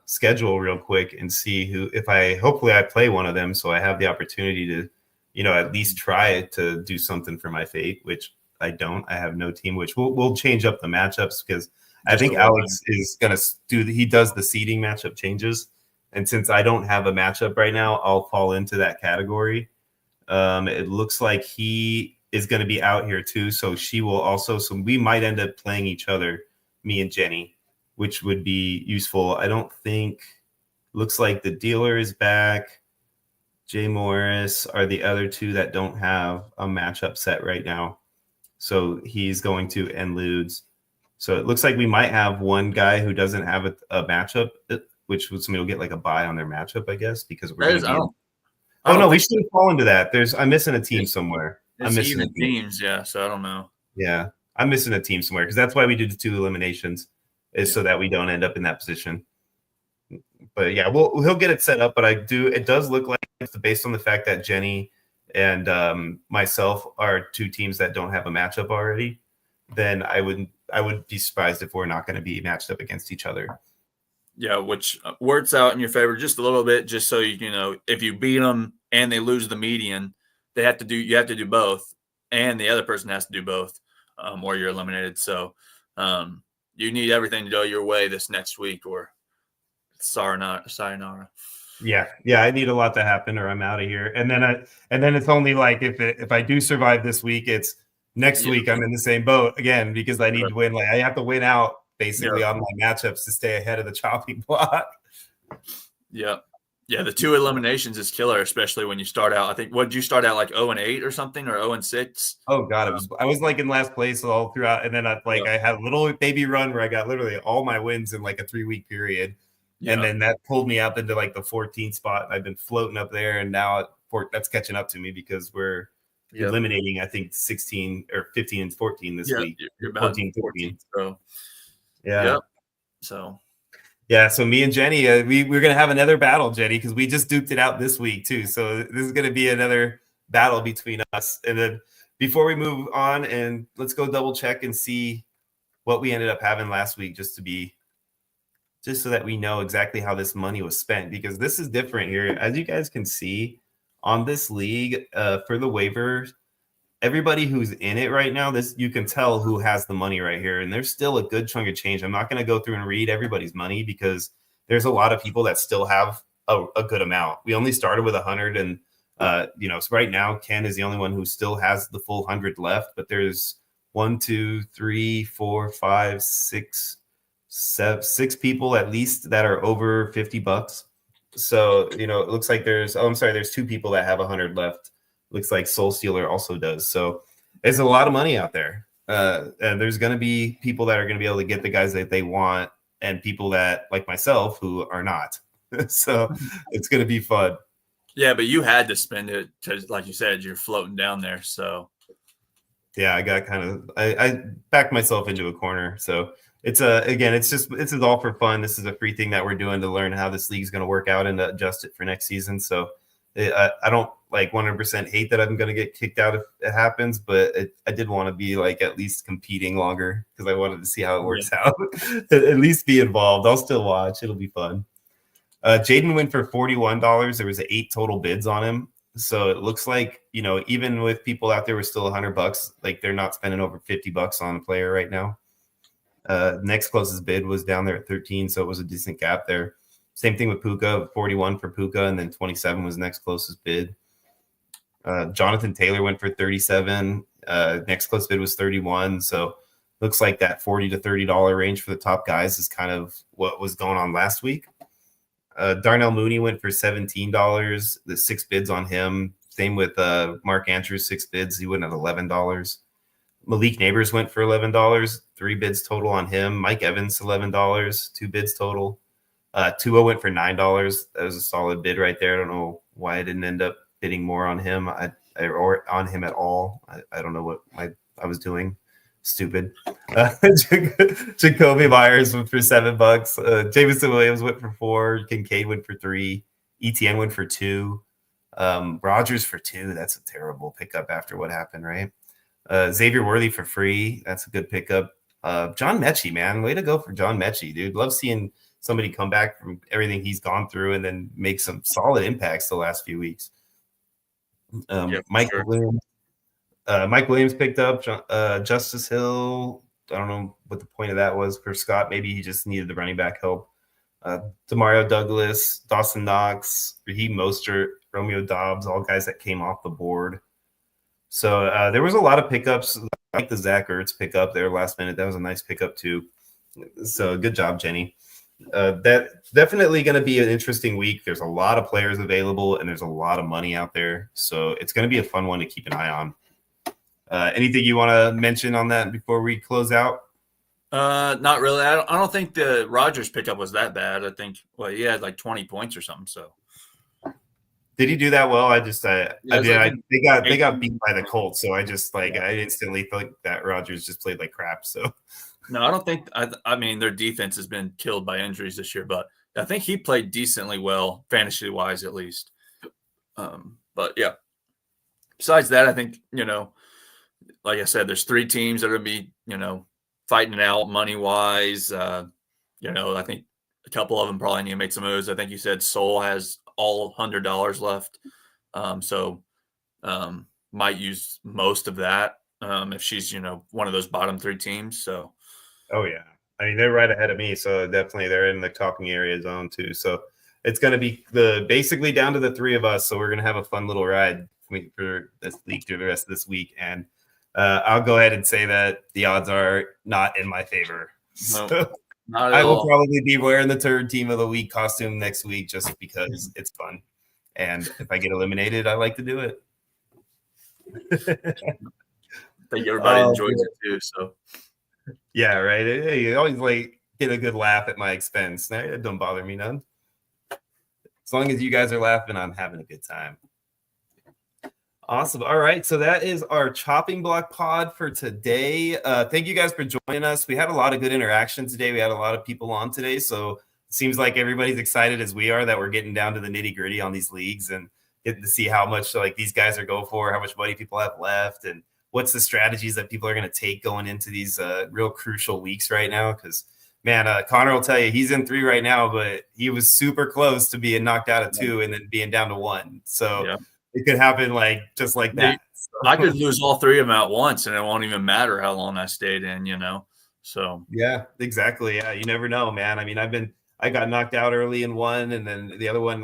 schedule real quick and see hopefully I play one of them, so I have the opportunity to, you know, at least try to do something for my fate, which I don't. I have no team, which we'll change up the matchups because I think Alex is going to he does the seeding matchup changes. And since I don't have a matchup right now, I'll fall into that category. It looks like he is going to be out here too. So she will also, so we might end up playing each other, me and Jenny, which would be useful. I don't think, looks like the dealer is back. Jay Morris are the other 2 that don't have a matchup set right now. So he's going to end Ludes. So it looks like we might have one guy who doesn't have a matchup, which somebody will get like a bye on their matchup, I guess, because we're we shouldn't fall into that. I'm missing a team somewhere. I'm missing teams, yeah. So I don't know. Yeah, I'm missing a team somewhere because that's why we did the 2 eliminations. is so that we don't end up in that position. But yeah, he'll get it set up. But it does look like, based on the fact that Jenny and myself are two teams that don't have a matchup already, then I would be surprised if we're not going to be matched up against each other. Yeah, which works out in your favor just a little bit, just so you know, if you beat them and they lose the median, you have to do both, and the other person has to do both, or you're eliminated. So you need everything to go your way this next week, or sayonara. Yeah, I need a lot to happen, or I'm out of here. And then it's only like if I do survive this week, it's next week I'm in the same boat again because I need to win. Like I have to win out basically on my matchups to stay ahead of the chopping block. Yeah. The 2 eliminations is killer, especially when you start out. I think what did you start out like 0-8 or something, or 0-6? Oh God, I was like in last place all throughout, and then I had a little baby run where I got literally all my wins in like a 3-week period. Yeah. And then that pulled me up into like the 14th spot. I've been floating up there, and now that's catching up to me because we're eliminating, I think, 16 or 15 and 14 this week. You're about 14. So yeah. Yep. So yeah, so me and Jenny, we're gonna have another battle, Jenny, because we just duped it out this week too. So this is gonna be another battle between us. And then before we move on, and let's go double check and see what we ended up having last week, just so that we know exactly how this money was spent, because this is different here. As you guys can see on this league, for the waivers, everybody who's in it right now, you can tell who has the money right here. And there's still a good chunk of change. I'm not going to go through and read everybody's money because there's a lot of people that still have a good amount. We only started with 100, and so right now Ken is the only one who still has the full 100 left, but there's 1, 2, 3, 4, 5, 6 people at least that are over $50. So, it looks like there's 2 people that have 100 left. Looks like Soul Stealer also does. So there's a lot of money out there. And there's going to be people that are going to be able to get the guys that they want, and people that, like myself, who are not. So it's going to be fun. Yeah, but you had to spend it because, like you said, you're floating down there. So yeah, I got I backed myself into a corner. So it's this is all for fun. This is a free thing that we're doing to learn how this league is going to work out and to adjust it for next season. So I don't like 100% hate that I'm going to get kicked out if it happens, but I did want to be like at least competing longer because I wanted to see how it works out. At least be involved. I'll still watch. It'll be fun. Jaden went for $41. There was 8 total bids on him. So it looks like, even with people out there with still $100, like they're not spending over $50 on a player right now. Next closest bid was down there at 13. So it was a decent gap there. Same thing with Puka, 41 for Puka, and then 27 was next closest bid. Jonathan Taylor went for 37. Next closest bid was 31. So looks like that $40 to $30 range for the top guys is kind of what was going on last week. Darnell Mooney went for $17. The 6 bids on him. Same with Mark Andrews, 6 bids. He went at $11. Malik Neighbors went for $11. 3 bids total on him. Mike Evans, $11. 2 bids total. Tua went for $9. That was a solid bid right there. I don't know why I didn't end up bidding more on him or on him at all. I don't know what I was doing. Stupid. Jacoby Myers went for $7. Jameson Williams went for 4. Kincaid went for 3. ETN went for 2. Rogers for 2. That's a terrible pickup after what happened, right? Xavier Worthy for free. That's a good pickup. John Mechie, man. Way to go for John Mechie, dude. Love seeing somebody come back from everything he's gone through and then make some solid impacts the last few weeks. Mike Williams picked up Justice Hill. I don't know what the point of that was for Scott. Maybe he just needed the running back help. Demario Douglas, Dawson Knox, Raheem Mostert, Romeo Dobbs, all guys that came off the board. So there was a lot of pickups. I like the Zach Ertz pickup there last minute. That was a nice pickup too. So good job, Jenny. That definitely going to be an interesting week. There's a lot of players available and there's a lot of money out there. So it's going to be a fun one to keep an eye on. Anything you want to mention on that before we close out? Not really. I don't think the Rodgers pickup was that bad. I think, he had like 20 points or something. So did he do that well? They got beat by the Colts. So I just I instantly thought that Rodgers just played like crap. So No, I don't think. I mean, their defense has been killed by injuries this year, but I think he played decently well, fantasy wise at least. But yeah, besides that, I think like I said, there's 3 teams that are gonna be fighting it out money wise. I think a couple of them probably need to make some moves. I think you said Soul has all $100 left, so might use most of that if she's one of those bottom 3 teams. So. Oh yeah, I mean they're right ahead of me, so definitely they're in the talking area zone too. So it's going to be basically down to the 3 of us. So we're going to have a fun little ride for this league through the rest of this week, and I'll go ahead and say that the odds are not in my favor. No, So not at I will all. probably be wearing the third team of the week costume next week just because it's fun, and if I get eliminated, I like to do it. I think everybody enjoys it too. So. Yeah, right. Hey, you always get a good laugh at my expense. It don't bother me none. As long as you guys are laughing, I'm having a good time. Awesome. All right. So that is our chopping block pod for today. Thank you guys for joining us. We had a lot of good interaction today. We had a lot of people on today. So it seems like everybody's excited as we are that we're getting down to the nitty gritty on these leagues and getting to see how much these guys are going for, how much money people have left, and what's the strategies that people are going to take going into these real crucial weeks right now. Because, man, Connor will tell you he's in 3 right now, but he was super close to being knocked out of 2 and then being down to 1. So it could happen just like that. So. I could lose all 3 of them at once, and it won't even matter how long I stayed in, So yeah, exactly. Yeah, you never know, man. I mean, I got knocked out early in 1, and then the other one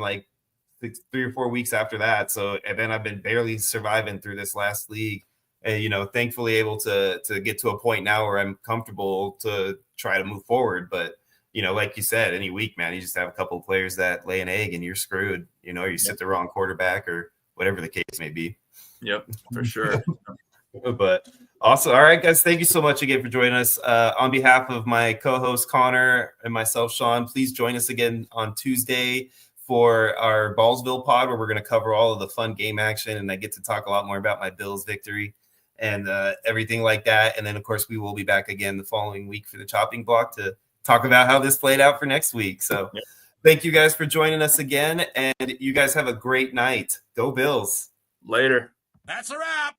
3 or 4 weeks after that. So, and then I've been barely surviving through this last league. And, thankfully able to get to a point now where I'm comfortable to try to move forward. But, like you said, any week, man, you just have a couple of players that lay an egg and you're screwed, or you sit the wrong quarterback or whatever the case may be. Yep, for sure. But awesome. All right, guys, thank you so much again for joining us. On behalf of my co-host Connor and myself, Sean, please join us again on Tuesday for our Ballsville pod, where we're going to cover all of the fun game action, and I get to talk a lot more about my Bills victory and everything like that. And then, of course, we will be back again the following week for the chopping block to talk about how this played out for next week. So thank you guys for joining us again, and you guys have a great night. Go Bills. Later. That's a wrap.